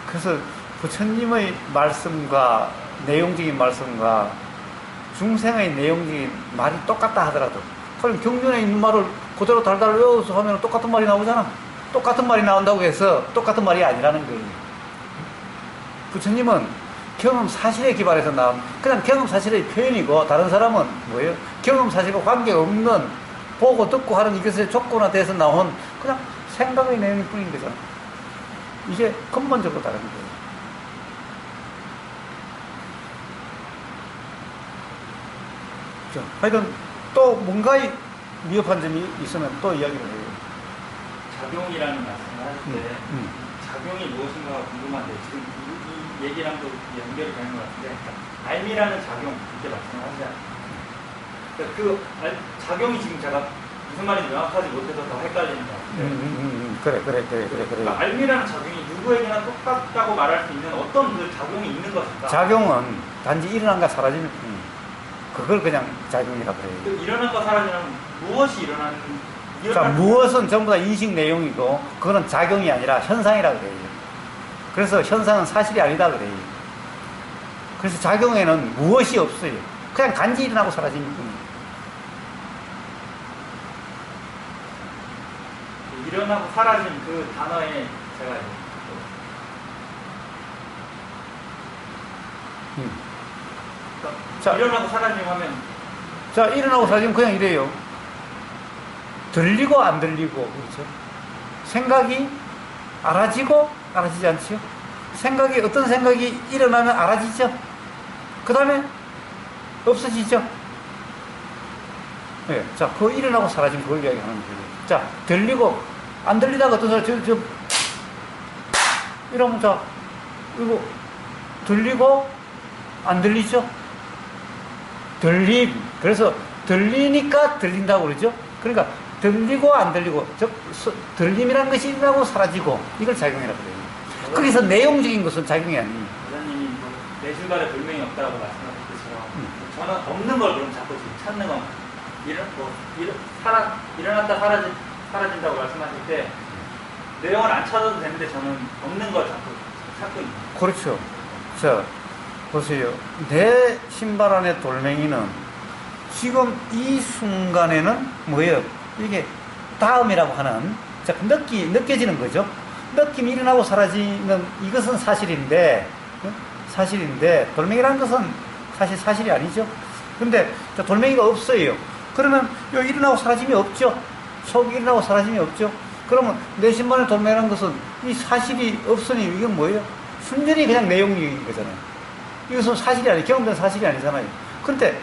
그래서 부처님의 말씀과 내용적인 말씀과 중생의 내용적인 말이 똑같다 하더라도, 그럼 경전에 있는 말을 그대로 달달 외워서 하면 똑같은 말이 나오잖아. 똑같은 말이 나온다고 해서 똑같은 말이 아니라는 거예요. 부처님은 경험 사실에 기반해서 나온 그냥 경험 사실의 표현이고, 다른 사람은 뭐예요? 경험 사실과 관계없는 보고 듣고 하는 이것의 조건화돼서 나온 그냥 생각의 내용일 뿐인 거잖아. 이게 근본적으로 다른 거예요. 자, 하여튼 또 뭔가 위협한 점이 있으면 또 이야기를 해요.
작용이라는 말씀을 하실 때 작용이 무엇인가가 궁금한데 지금 이 얘기랑도 연결이 되는 것 같은데, 알미라는 작용 이렇게 말씀을 하시잖아요. 그러니까 그 작용이 지금 제가 무슨 말인지 명확하지 못해서 더 헷갈리는 것 같은데,
그래.
그러니까 알미라는 작용이 누구에게나 똑같다고 말할 수 있는 어떤 그 작용이 있는 것인가?
작용은 단지 일어난가 사라지는 뿐이에요. 그걸 그냥 작용이라 그래요.
그 일어난과 사라지는 무엇이 일어나는?
자, 무엇은 전부 다 인식 내용이고, 그거는 작용이 아니라 현상이라 그래요. 그래서 현상은 사실이 아니다 그래요. 그래서 작용에는 무엇이 없어요. 그냥 단지 일어나고 사라지는 뿐이에요.
일어나고 사라진 그 단어에 제가
자,
일어나고 사라지면 하면,
자, 일어나고 사라지면 그냥 이래요. 들리고 안 들리고, 그렇죠? 생각이 알아지고 알아지지 않죠? 생각이, 어떤 생각이 일어나면 알아지죠? 그 다음에 없어지죠? 네, 자, 그 일어나고 사라진 그걸 이야기하는 거예요. 자, 들리고 안 들리다가 어떤 사람 이러면, 자, 이거 들리고 안 들리죠? 들림. 그래서 들리니까 들린다고 그러죠? 그러니까 들리고 안 들리고, 즉 들림이라는 것이 일어나고 사라지고, 이걸 작용이라고 그래요. 거기서 내용적인 것은 작용이 아니에요.
부장님이 내실발에 불명이 없다고 말씀하신 것처럼 저는 없는 걸 그럼 자꾸 지금 찾는 겁니다. 일어났다 사라진다고 말씀하실 때 내용을 안 찾아도 되는데 저는 없는 걸 자꾸 찾고 있는 거예요.
그렇죠. 자, 보세요. 내 신발 안에 돌멩이는 지금 이 순간에는 뭐예요? 이게 다음이라고 하는, 자, 느껴지는 거죠. 느낌이 일어나고 사라지는 이것은 사실인데, 돌멩이라는 것은 사실 사실이 아니죠. 근데 돌멩이가 없어요. 그러면 요 일어나고 사라짐이 없죠. 속이 일어나고 사라짐이 없죠. 그러면 내 신발에 돌멩이라는 것은 이 사실이 없으니 이건 뭐예요? 순전히 그냥 내용적인 거잖아요. 이것은 사실이 아니에요. 경험된 사실이 아니잖아요. 그런데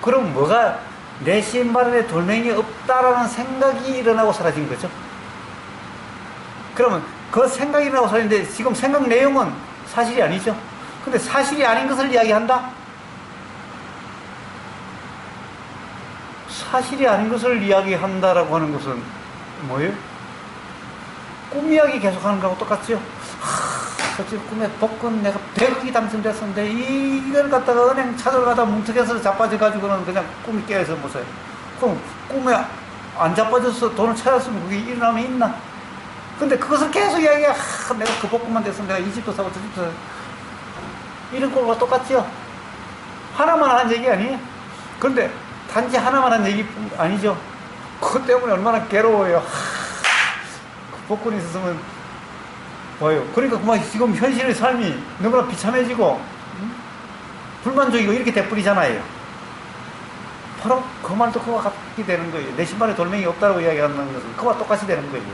그럼 뭐가, 내 신발에 돌멩이 없다라는 생각이 일어나고 사라진 거죠. 그러면 그 생각이 일어나고 사라지는데 지금 생각 내용은 사실이 아니죠. 근데 사실이 아닌 것을 이야기한다? 사실이 아닌 것을 이야기한다라고 하는 것은 뭐예요? 꿈 이야기 계속하는 거하고 똑같죠. 솔직히 꿈에 복권 내가 100억이 당첨됐었는데 이걸 갖다가 은행 찾으러 가다 뭉툭해서 자빠져가지고는 그냥 꿈이 깨어서 못 사요. 그럼 꿈에 안 자빠져서 돈을 찾았으면 그게 일어나면 있나? 근데 그것을 계속 이야기해. 내가 그 복권만 됐으면 내가 이 집도 사고 저 집도 사고. 이런 꼴과 똑같죠? 하나만 한 얘기 아니에요? 그런데 단지 하나만 한 얘기 아니죠? 그것 때문에 얼마나 괴로워요. 그 복권이 있었으면 봐요. 그러니까 그만 지금 현실의 삶이 너무나 비참해지고 불만족이고 이렇게 돼버리잖아요. 바로 그 말도 그와 같게 되는 거예요. 내 신발에 돌멩이 없다고 이야기하는 것은 그와 똑같이 되는 거예요.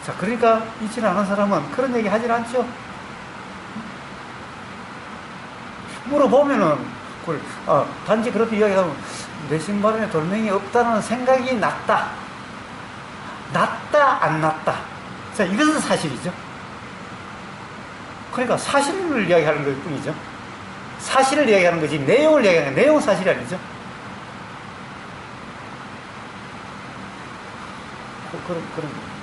자, 그러니까 잊지를 않은 사람은 그런 얘기 하질 않죠. 물어보면은 단지 그렇게 이야기하면 내 신발에 돌멩이 없다는 생각이 났다. 났다 안 났다. 자, 이것은 사실이죠. 그러니까 사실을 이야기하는 것 뿐이죠. 사실을 이야기하는 거지 내용을 이야기하는 거예요. 내용은 사실이 아니죠. 그런 거예요.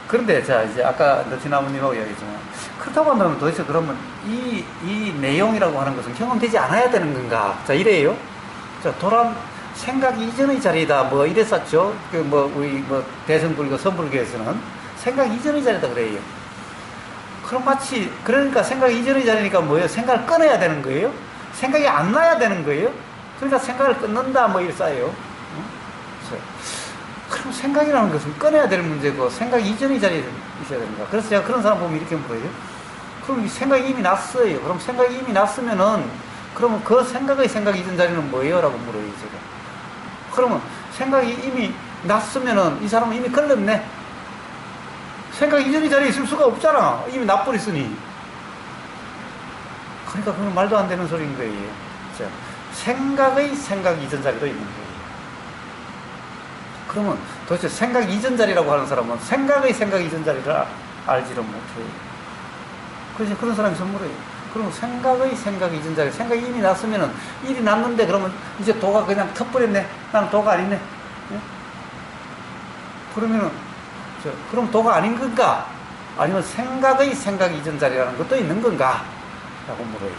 그런데, 자, 이제 아까 너티나무님하고 이야기했지만, 그렇다고 한다면 도대체 그러면 이 내용이라고 하는 것은 경험되지 않아야 되는 건가? 자, 이래요. 자, 생각 이전의 자리다. 뭐 이랬었죠. 우리 대성불교, 선불교에서는 생각 이전의 자리다 그래요. 그럼 마치, 그러니까 생각 이전의 자리니까 뭐예요? 생각을 끊어야 되는 거예요? 생각이 안 나야 되는 거예요? 그러니까 생각을 끊는다, 뭐 이랬어요. 그럼 생각이라는 것은 꺼내야 될 문제고 생각 이전의 자리에 있어야 됩니다. 그래서 제가 그런 사람 보면 이렇게 물어요. 그럼 생각이 이미 났어요. 그럼 생각이 이미 났으면은 그러면 그 생각의 생각 이전 자리는 뭐예요? 라고 물어요, 제가. 그러면 생각이 이미 났으면은 이 사람은 이미 걸렸네. 생각 이전의 자리에 있을 수가 없잖아. 이미 나버렸으니. 그러니까 그건 말도 안 되는 소리인 거예요. 자, 생각의 생각 이전 자리도 있는 거예요. 그러면 도대체 생각 이전 자리라고 하는 사람은 생각의 생각 이전 자리를 알지를 못해요. 그래서 그런 사람이 선물해요. 그러면 생각의 생각 이전 자리, 생각이 이미 났으면은 일이 났는데 그러면 이제 도가 그냥 터버렸네. 나는 도가 아니네. 예? 그러면은 그럼 도가 아닌 건가? 아니면 생각의 생각 이전 자리라는 것도 있는 건가? 라고 물어요.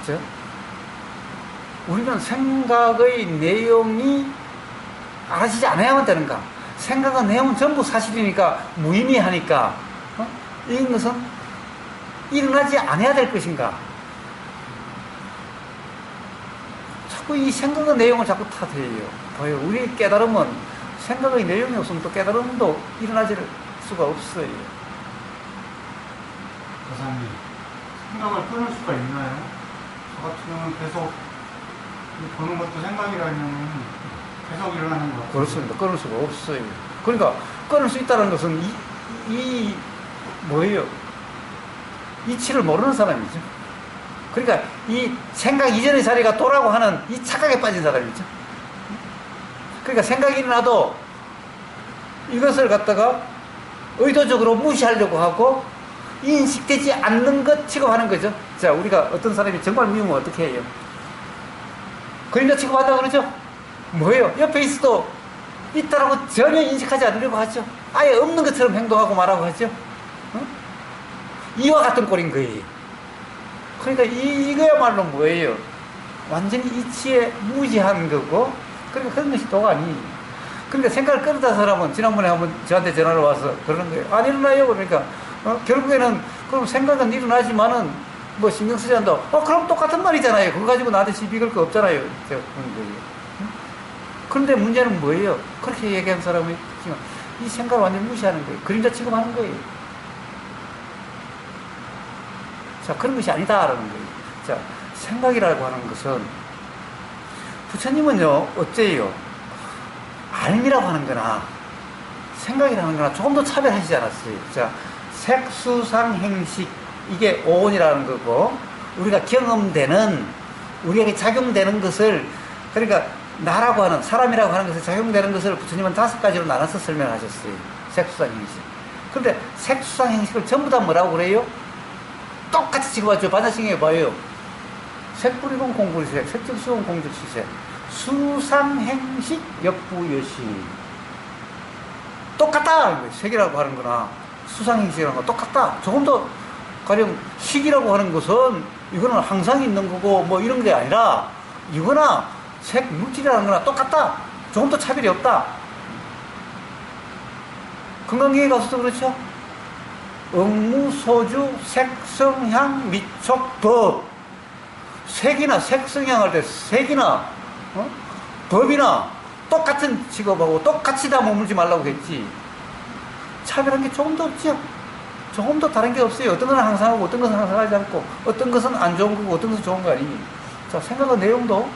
그렇죠? 우리는 생각의 내용이 알아지지 않아야만 되는가? 생각과 내용은 전부 사실이니까 무의미하니까 이것은 일어나지 않아야 될 것인가? 자꾸 이 생각의 내용을 자꾸 탓해요. 봐요. 우리 깨달음은 생각의 내용이 없으면 또 깨달음도 일어나질 수가 없어요.
교사님, 생각을 끊을 수가 있나요? 저 같은 경우는 계속 보는 것도 생각이라면 계속 일어나는 것 같아요.
그렇습니다. 끊을 수가 없어요. 그러니까 끊을 수 있다는 것은 뭐예요? 이치를 모르는 사람이죠. 그러니까 이 생각 이전의 자리가 도라고 하는 이 착각에 빠진 사람이죠. 그러니까 생각이 일어나도 이것을 갖다가 의도적으로 무시하려고 하고 인식되지 않는 것 취급하는 거죠. 자, 우리가 어떤 사람이 정말 미우면 어떻게 해요? 그림자 취급한다 그러죠? 뭐예요? 옆에 있어도 있다라고 전혀 인식하지 않으려고 하죠. 아예 없는 것처럼 행동하고 말하고 하죠. 이와 같은 꼴인 거예요. 그러니까 이거야말로 뭐예요? 완전히 이치에 무지한 거고, 그러니까 그런 것이 도가 아니에요. 그러니까 생각을 끊었다 사람은 지난번에 한번 저한테 전화를 와서 그러는 거예요. 안 일어나요? 그러니까 결국에는 그럼 생각은 일어나지만은 뭐 신경 쓰지 않는다. 그럼 똑같은 말이잖아요. 그거 가지고 나한테 시비 걸 거 없잖아요. 제가 그런 거예요. 그런데 문제는 뭐예요? 그렇게 얘기한 사람이 있지만 이 생각을 완전히 무시하는 거예요. 그림자 취급하는 거예요. 자, 그런 것이 아니다라는 거예요. 자, 생각이라고 하는 것은 부처님은요, 어째요? 알미라고 하는 거나 생각이라는 거나 조금 더 차별하시지 않았어요. 자, 색수상 행식, 이게 오온이라는 거고, 우리가 경험되는, 우리에게 작용되는 것을, 그러니까 나라고 하는, 사람이라고 하는 것에 작용되는 것을 부처님은 5가지로 나눠서 설명하셨어요. 색수상 행식. 그런데 색수상 행식을 전부 다 뭐라고 그래요? 똑같이 지금 봤죠. 반야신경에 봐요. 색불이건 공불이색, 색적시건 공적시색, 수상행식 역부여시. 똑같다! 색이라고 하는 거나 수상행식이라는 거 똑같다. 조금 더 가령 식이라고 하는 것은 이거는 항상 있는 거고 뭐 이런 게 아니라 이거나 색 물질이라는 거나 똑같다. 조금 더 차별이 없다. 건강기에 가서도 그렇죠. 응무소주 색성향 미촉법. 색이나 색성향 할 때 색이나 법이나 똑같은 직업하고 똑같이 다 머물지 말라고 했지. 차별한 게 조금 더 없죠. 조금 더 다른 게 없어요. 어떤 것은 항상하고 어떤 것은 항상하지 않고 어떤 것은 안 좋은 거고 어떤 것은 좋은 거 아니에요. 자, 생각의 내용도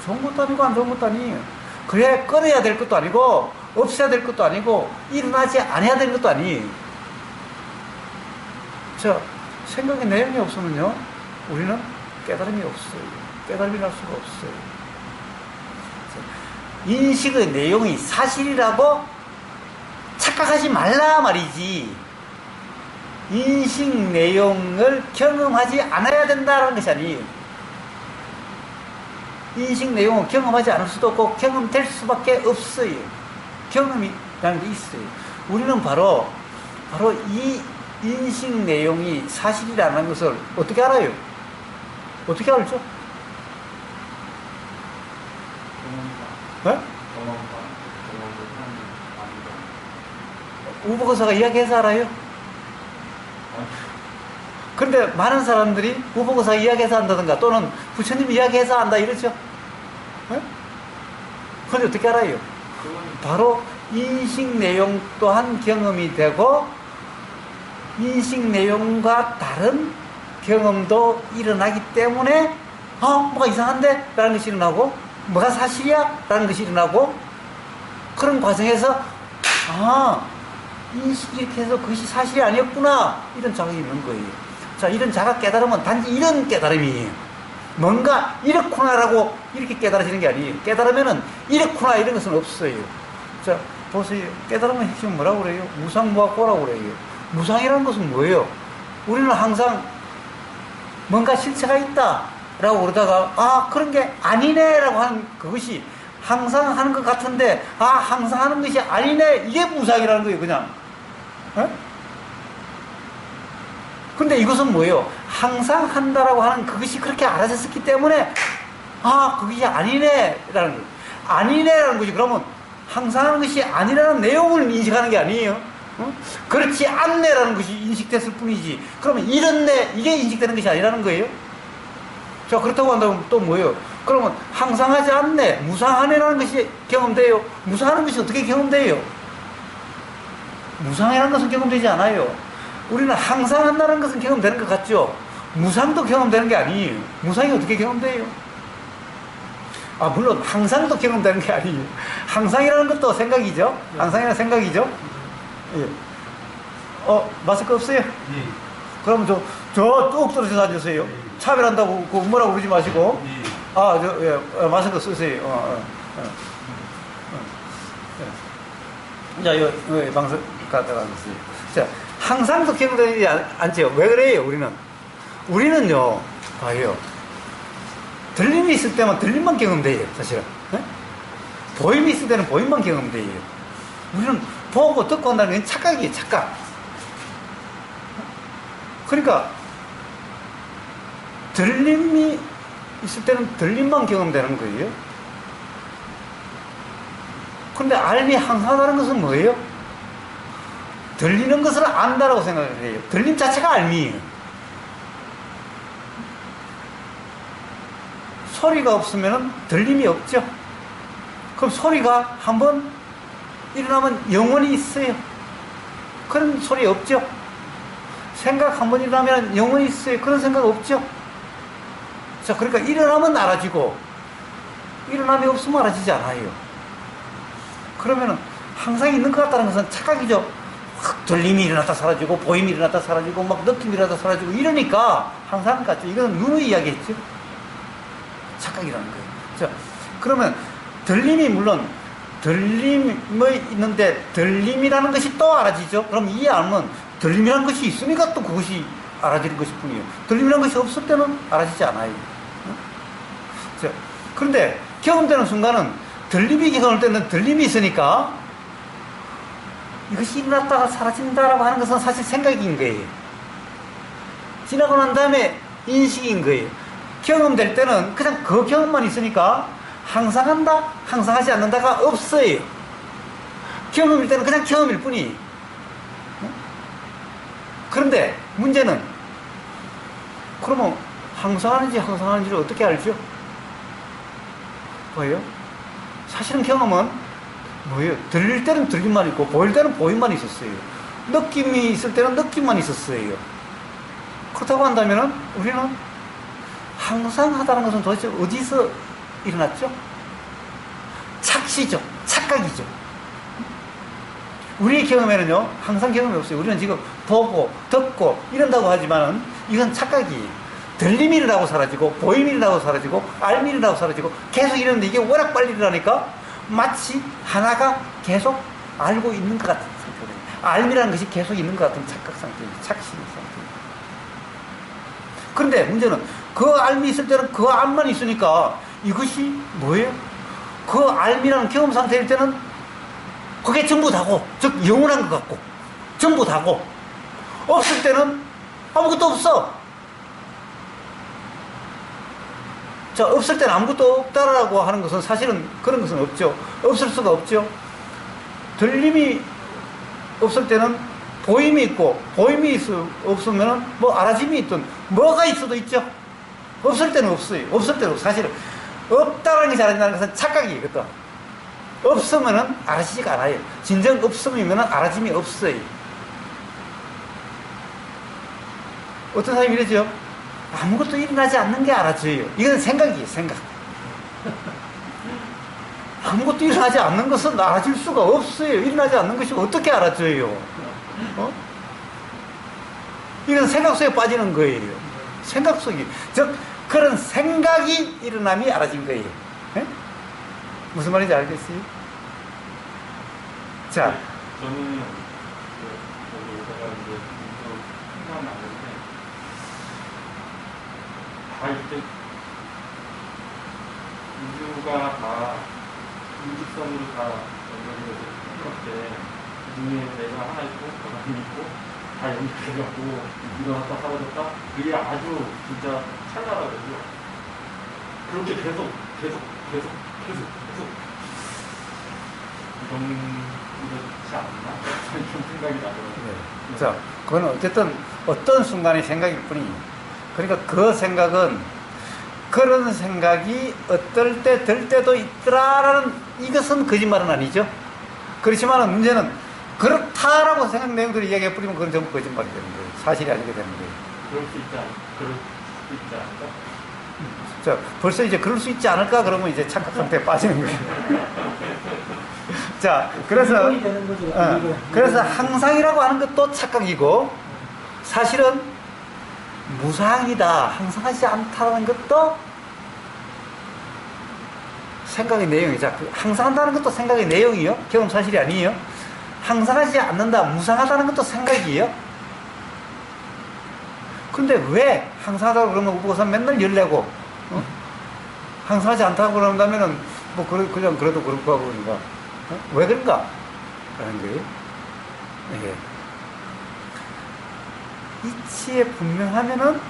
좋은 것도 아니고 안 좋은 것도 아니에요. 그래 끊어야 될 것도 아니고 없애야 될 것도 아니고 일어나지 않아야 될 것도 아니에요. 자, 생각의 내용이 없으면요 우리는 깨달음이 없어요. 깨달음이 날 수가 없어요. 인식의 내용이 사실이라고 착각하지 말라 말이지. 인식 내용을 경험하지 않아야 된다는 것이 아니에요. 인식 내용은 경험하지 않을 수도 없고 경험될 수밖에 없어요. 경험이라는 게 있어요. 우리는 바로 이 인식 내용이 사실이라는 것을 어떻게 알아요? 어떻게 알죠? 네? 우보거사가 이야기해서 알아요? 그런데 많은 사람들이 우보거사가 이야기해서 한다든가 또는 부처님 이야기해서 한다 이러죠? 네? 그런데 어떻게 알아요? 바로 인식 내용 또한 경험이 되고 인식 내용과 다른 경험도 일어나기 때문에 뭐가 이상한데? 라는 것이 일어나고 뭐가 사실이야? 라는 것이 일어나고 그런 과정에서 인식이 이렇게 해서 그것이 사실이 아니었구나 이런 자각이 있는 거예요. 자, 이런 자각 깨달음은 단지 이런 깨달음이에요. 뭔가 이렇구나라고 이렇게 깨달아지는 게 아니에요. 깨달으면은 이렇구나 이런 것은 없어요. 자, 보세요. 깨달음의 핵심은 뭐라고 그래요? 무상무학고라고 그래요. 무상이라는 것은 뭐예요? 우리는 항상 뭔가 실체가 있다 라고 그러다가 그런 게 아니네 라고 하는 그것이 항상 하는 것 같은데 항상 하는 것이 아니네 이게 무상이라는 거예요. 그냥 근데 이것은 뭐예요? 항상 한다라고 하는 그것이 그렇게 알아졌기 때문에 그것이 아니네 라는 거예요. 아니네 라는 것이 그러면 항상 하는 것이 아니라는 내용을 인식하는 게 아니에요. 그렇지 않네 라는 것이 인식됐을 뿐이지. 그러면 이렇네 이게 인식되는 것이 아니라는 거예요. 자, 그렇다고 한다면 또 뭐예요? 그러면 항상 하지 않네 무상하네라는 것이 경험돼요. 무상하는 것이 어떻게 경험돼요? 무상이라는 것은 경험되지 않아요. 우리는 항상 한다는 것은 경험되는 것 같죠. 무상도 경험되는 게 아니에요. 무상이 어떻게 경험돼요? 물론 항상도 경험되는 게 아니에요. 항상이라는 것도 생각이죠. 항상이라는 생각이죠. 예. 마스크 없어요?
예.
그럼 쭉 떨어져서 앉으세요. 차별한다고 뭐라고 그러지 마시고.
예.
마스크 쓰세요. 자, 방석 갖다가 앉으세요. 자, 항상도 경험되지 않죠. 왜 그래요, 우리는요, 봐요. 들림이 있을 때만 들림만 경험돼요, 사실은. 네? 보임이 있을 때는 보임만 경험돼요. 우리는 보고 듣고 한다는 건 착각이에요, 착각. 그러니까, 들림이 있을 때는 들림만 경험되는 거예요. 그런데 알미 항상하다는 것은 뭐예요? 들리는 것을 안다라고 생각을 해요. 들림 자체가 알미예요. 소리가 없으면 들림이 없죠. 그럼 소리가 한번 일어나면 영원히 있어요. 그런 소리 없죠. 생각 한번 일어나면 영원히 있어요. 그런 생각 없죠. 자, 그러니까 일어나면 알아지고 일어남이 없으면 알아지지 않아요. 그러면은 항상 있는 것 같다는 것은 착각이죠. 확 들림이 일어났다 사라지고 보임이 일어났다 사라지고 막 느낌이 일어났다 사라지고 이러니까 항상 같죠. 이건 누누이 이야기했죠. 착각이라는 거예요. 자, 그러면 들림이 물론 들림이 있는데 들림이라는 것이 또 알아지죠. 그럼 이 알면 들림이라는 것이 있으니까 또 그것이 알아지는 것일 뿐이에요. 들림이라는 것이 없을 때는 알아지지 않아요. 자, 그런데 경험되는 순간은 들림이 경험할 때는 들림이 있으니까 이것이 일어났다가 사라진다라고 하는 것은 사실 생각인 거예요. 지나고 난 다음에 인식인 거예요. 경험될 때는 그냥 그 경험만 있으니까 항상 한다, 항상 하지 않는다가 없어요. 경험일 때는 그냥 경험일 뿐이에요. 그런데 문제는 그러면 항상 하는지 항상 하는지를 어떻게 알죠? 뭐예요? 사실은 경험은 뭐예요? 들릴 때는 들림만 있고 보일 때는 보임만 있었어요. 느낌이 있을 때는 느낌만 있었어요. 그렇다고 한다면 우리는 항상 하다는 것은 도대체 어디서 일어났죠? 착시죠. 착각이죠. 우리의 경험에는요, 항상 경험이 없어요. 우리는 지금 보고, 듣고, 이런다고 하지만은, 이건 착각이에요. 들림이 일어나고 사라지고, 보임이 일어나고 사라지고, 알미 일어나고 사라지고, 계속 이러는데 이게 워낙 빨리 일어나니까, 마치 하나가 계속 알고 있는 것 같은 상태입니다. 알미라는 것이 계속 있는 것 같은 착각 상태입니다. 착신 상태입니다. 그런데 문제는, 그 알미 있을 때는 그 암만 있으니까, 이것이 뭐예요? 그 알미라는 경험 상태일 때는, 그게 전부 다고, 즉 영원한 것 같고 전부 다고, 없을 때는 아무것도 없어. 자, 없을 때는 아무것도 없다라고 하는 것은 사실은 그런 것은 없죠. 없을 수가 없죠. 들림이 없을 때는 보임이 있고, 보임이 없으면 뭐 알아짐이 있든 뭐가 있어도 있죠. 없을 때는 없어요. 없을 때는 사실은 없다라는 것이 알아진다는 것은 착각이거든. 없으면은 알아지지가 않아요. 진정 없음이면은 알아짐이 없어요. 어떤 사람이 이러죠? 아무것도 일어나지 않는 게 알아져요. 이건 생각이에요, 생각. 아무것도 일어나지 않는 것은 알아질 수가 없어요. 일어나지 않는 것이 어떻게 알아져요? 이건 생각 속에 빠지는 거예요. 생각 속이. 즉, 그런 생각이 일어남이 알아진 거예요. 네? 무슨 말인지 알겠어요? 자.
저는, 여기다가 이제, 생각 나는데, 이때, 우주가 다, 인직선으로 다 연결이 되고, 그렇게, 중에 내가 하나 있고, 하나 있고, 다 연결돼갖고, 일어났다 사라졌다? 그게 아주, 진짜, 찰나라거든요. 그렇게 계속 이렇지 않나? 좀 생각이 나더라고요.
네. 자, 그건 어쨌든 어떤 순간의 생각일 뿐이에요. 그러니까 그 생각은 그런 생각이 어떨 때 들 때도 있더라라는, 이것은 거짓말은 아니죠. 그렇지만 문제는 그렇다라고 생각 내용들을 이야기해 뿌리면 그건 전부 거짓말이 되는 거예요. 사실이 아니게 되는 거예요.
그럴 수 있지 않을까?
자, 벌써 이제 그럴 수 있지 않을까? 그러면 이제 착각 상태에 빠지는 거예요. 자, 그래서, 그래서 항상이라고 하는 것도 착각이고, 사실은 무상이다, 항상하지 않다는 것도 생각의 내용이죠. 항상한다는 것도 생각의 내용이요. 경험 사실이 아니에요. 항상하지 않는다, 무상하다는 것도 생각이에요. 근데 왜 항상하다고 그러면 우보고사 맨날 열내고, 항상하지 않다고 그런다면은, 뭐, 그냥 그래도 그렇고 하고 그런가. 왜 그런가? 라는 거예요. 예. 이치에 분명하면은,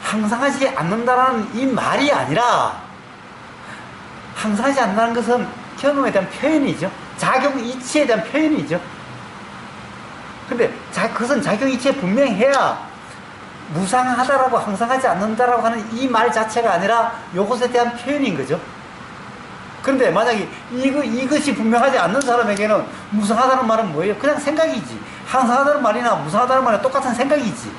항상하지 않는다라는 이 말이 아니라, 항상하지 않는다는 것은 경험에 대한 표현이죠. 작용 이치에 대한 표현이죠. 근데, 그것은 작용 이치에 분명해야, 무상하다라고 항상하지 않는다라고 하는 이 말 자체가 아니라 이것에 대한 표현인 거죠. 그런데 만약에 이것이 분명하지 않는 사람에게는 무상하다는 말은 뭐예요? 그냥 생각이지. 항상하다는 말이나 무상하다는 말이나 똑같은 생각이지.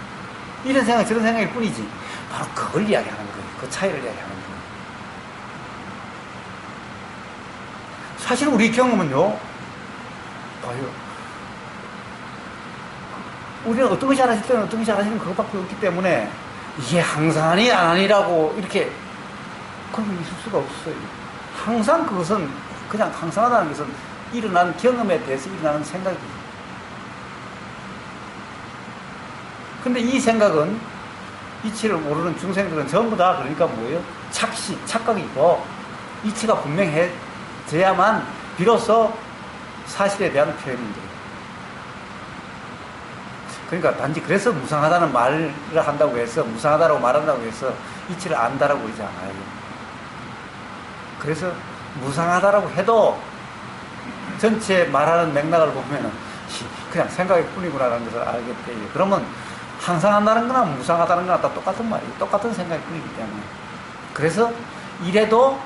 이런 생각 저런 생각일 뿐이지. 바로 그걸 이야기하는 거예요. 그 차이를 이야기하는 거예요. 사실 우리 경험은요, 봐요. 우리는 어떤 것이 알아질 때는 어떤 것이 알아지는 그것밖에 없기 때문에 이게 항상하니 안 하니라고 이렇게 그런 게 있을 수가 없어요. 항상 그것은 그냥 항상하다는 것은 일어난 경험에 대해서 일어나는 생각이에요. 근데 이 생각은 이치를 모르는 중생들은 전부 다 그러니까 뭐예요? 착각이고 이치가 분명해져야만 비로소 사실에 대한 표현인데. 그러니까 단지 그래서 무상하다는 말을 한다고 해서 무상하다라고 말한다고 해서 이치를 안다라고 그러지 않아요. 그래서 무상하다라고 해도 전체 말하는 맥락을 보면은 그냥 생각의 뿐이구나라는 것을 알게 돼요. 그러면 항상 한다는 거나 무상하다는 거나 다 똑같은 말이에요. 똑같은 생각의 뿐이기 때문에. 그래서 이래도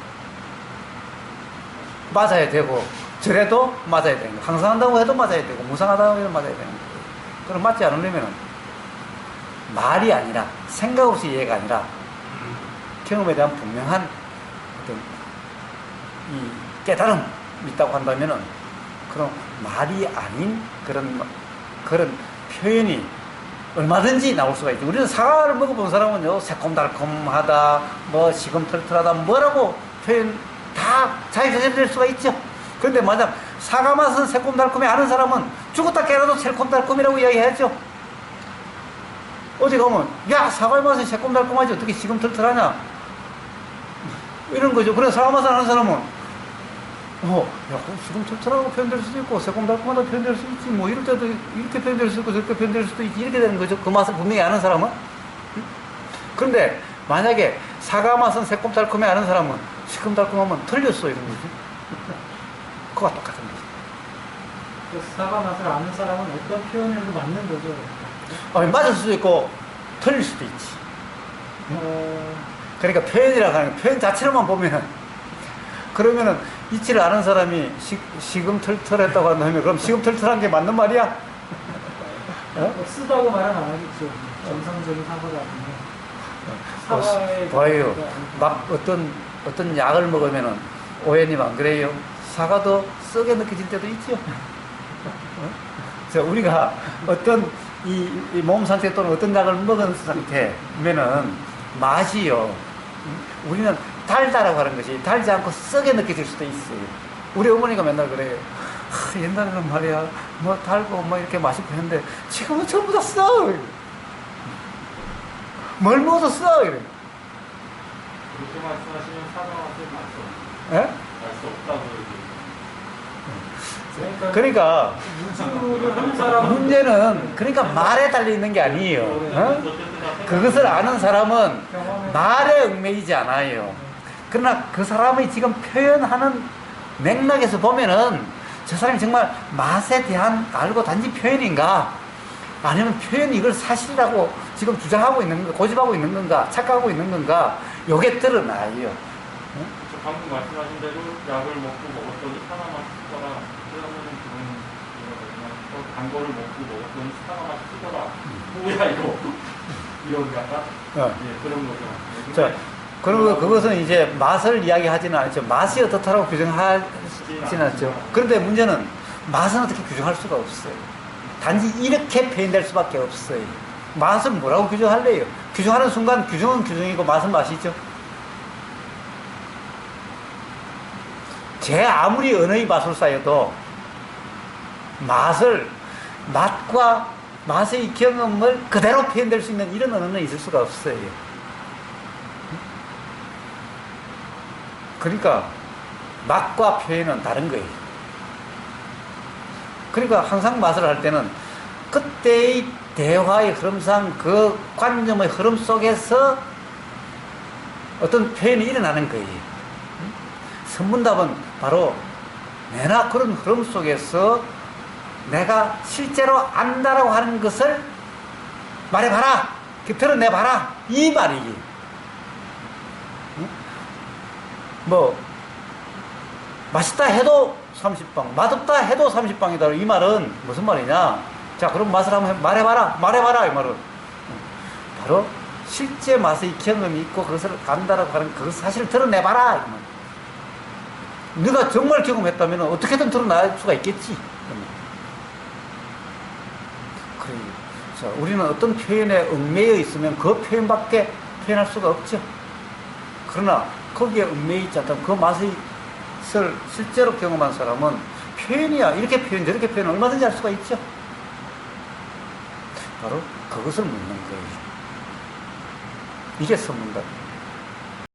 맞아야 되고 저래도 맞아야 되는 거예요. 항상 한다고 해도 맞아야 되고 무상하다고 해도 맞아야 되는 거예요. 그럼 맞지 않으려면 말이 아니라 생각 없이 이해가 아니라 경험에 대한 분명한 어떤 이 깨달음이 있다고 한다면은 그런 말이 아닌 그런 표현이 얼마든지 나올 수가 있죠. 우리는 사과를 먹어본 사람은요, 새콤달콤하다, 뭐 시금털털하다, 뭐라고 표현 다 자유자재로 될 수가 있죠. 그런데 만약 사과 맛은 새콤달콤해 아는 사람은 죽었다 깨라도 새콤달콤이라고 이야기하죠. 어디 가면 야 사과 맛은 새콤달콤하지 어떻게 시금털털하냐 이런 거죠. 그래서 사과 맛을 아는 사람은 야, 지금 털털하고 표현될 수도 있고, 새콤달콤하다 표현될 수 있지, 뭐, 이럴 때도 이렇게 표현될 수도 있고, 저렇게 표현될 수도 있지, 이렇게 되는 거죠. 그 맛을 분명히 아는 사람은. 그런데, 만약에 사과 맛은 새콤달콤해 아는 사람은, 시큼달콤하면 틀렸어, 이런 거지. 그거와 똑같은 거죠.
그 사과 맛을 아는 사람은 어떤 표현에도 맞는 거죠.
맞을 수도 있고, 틀릴 수도 있지. 그러니까 표현이라고 하는 표현 자체로만 보면은, 그러면은 이치를 아는 사람이 시금털털했다고 한다면 그럼 시금털털한 게 맞는 말이야?
쓰다고 말은 안 하겠죠. 정상적인 사과가 아니면 사과의
봐요. 막 어떤 약을 먹으면은 오해님 안 그래요? 사과도 썩게 느껴질 때도 있죠. 우리가 어떤 이 몸 상태 또는 어떤 약을 먹은 상태면은 맛이요. 우리는 달다라고 하는 것이 달지 않고 썩게 느껴질 수도 있어요. 우리 어머니가 맨날 그래요. 옛날에는 말이야, 뭐 달고 뭐 이렇게 맛있고 했는데 지금은 전부 다 써. 뭘 먹어도 써. 이래.
그렇게 말씀하시면 사과 맛을
예?
알수 없다고
그러니까
무주를 하는 사람은
문제는 그러니까 말에 달려 있는 게 아니에요. 그것을 아는 사람은 말에 얽매이지 않아요. 그러나 그 사람이 지금 표현하는 맥락에서 보면은 저 사람이 정말 맛에 대한 알고 단지 표현인가 아니면 표현이 이걸 사실이라고 지금 주장하고 있는 건가 고집하고 있는 건가 착각하고 있는 건가 요게 드러나요.
방금 말씀하신 대로 약을 먹었더니 사과 맛이 쓰더라. 그러면은 그건 단 거를 먹었더니 사과 맛이 쓰더라. 뭐야 이거 이런 약간 그런 거죠.
자, 그리고 그것은 이제 맛을 이야기하지는 않죠. 맛이 어떻다라고 규정하지는 않죠. 그런데 문제는 맛은 어떻게 규정할 수가 없어요. 단지 이렇게 표현될 수밖에 없어요. 맛은 뭐라고 규정할래요? 규정하는 순간 규정은 규정이고 맛은 맛이죠. 제 아무리 언어의 마술사여도 맛과 맛의 경험을 그대로 표현될 수 있는 이런 언어는 있을 수가 없어요. 그러니까 맛과 표현은 다른 거예요. 그러니까 항상 맛을 할 때는 그때의 대화의 흐름상 그 관념의 흐름 속에서 어떤 표현이 일어나는 거예요. 선문답은 바로 내나 그런 흐름 속에서 내가 실제로 안다라고 하는 것을 말해봐라, 드러내봐라, 이 말이지. 뭐 맛있다 해도 30방, 맛없다 해도 30방이다. 이 말은 무슨 말이냐? 자, 그럼 맛을 한번 말해봐라 이 말은 바로 실제 맛의 경험이 있고 그것을 안다라고 하는 그 사실을 드러내봐라 이 말. 네가 정말 경험했다면 어떻게든 드러날 수가 있겠지. 그래. 자, 우리는 어떤 표현에 얽매여 있으면 그 표현밖에 표현할 수가 없죠. 그러나 거기에 얽매여 있지 않다면 그 맛을 실제로 경험한 사람은 표현이야. 이렇게 표현, 저렇게 표현 얼마든지 할 수가 있죠. 바로 그것을 묻는 거예요. 이래서 묻는다.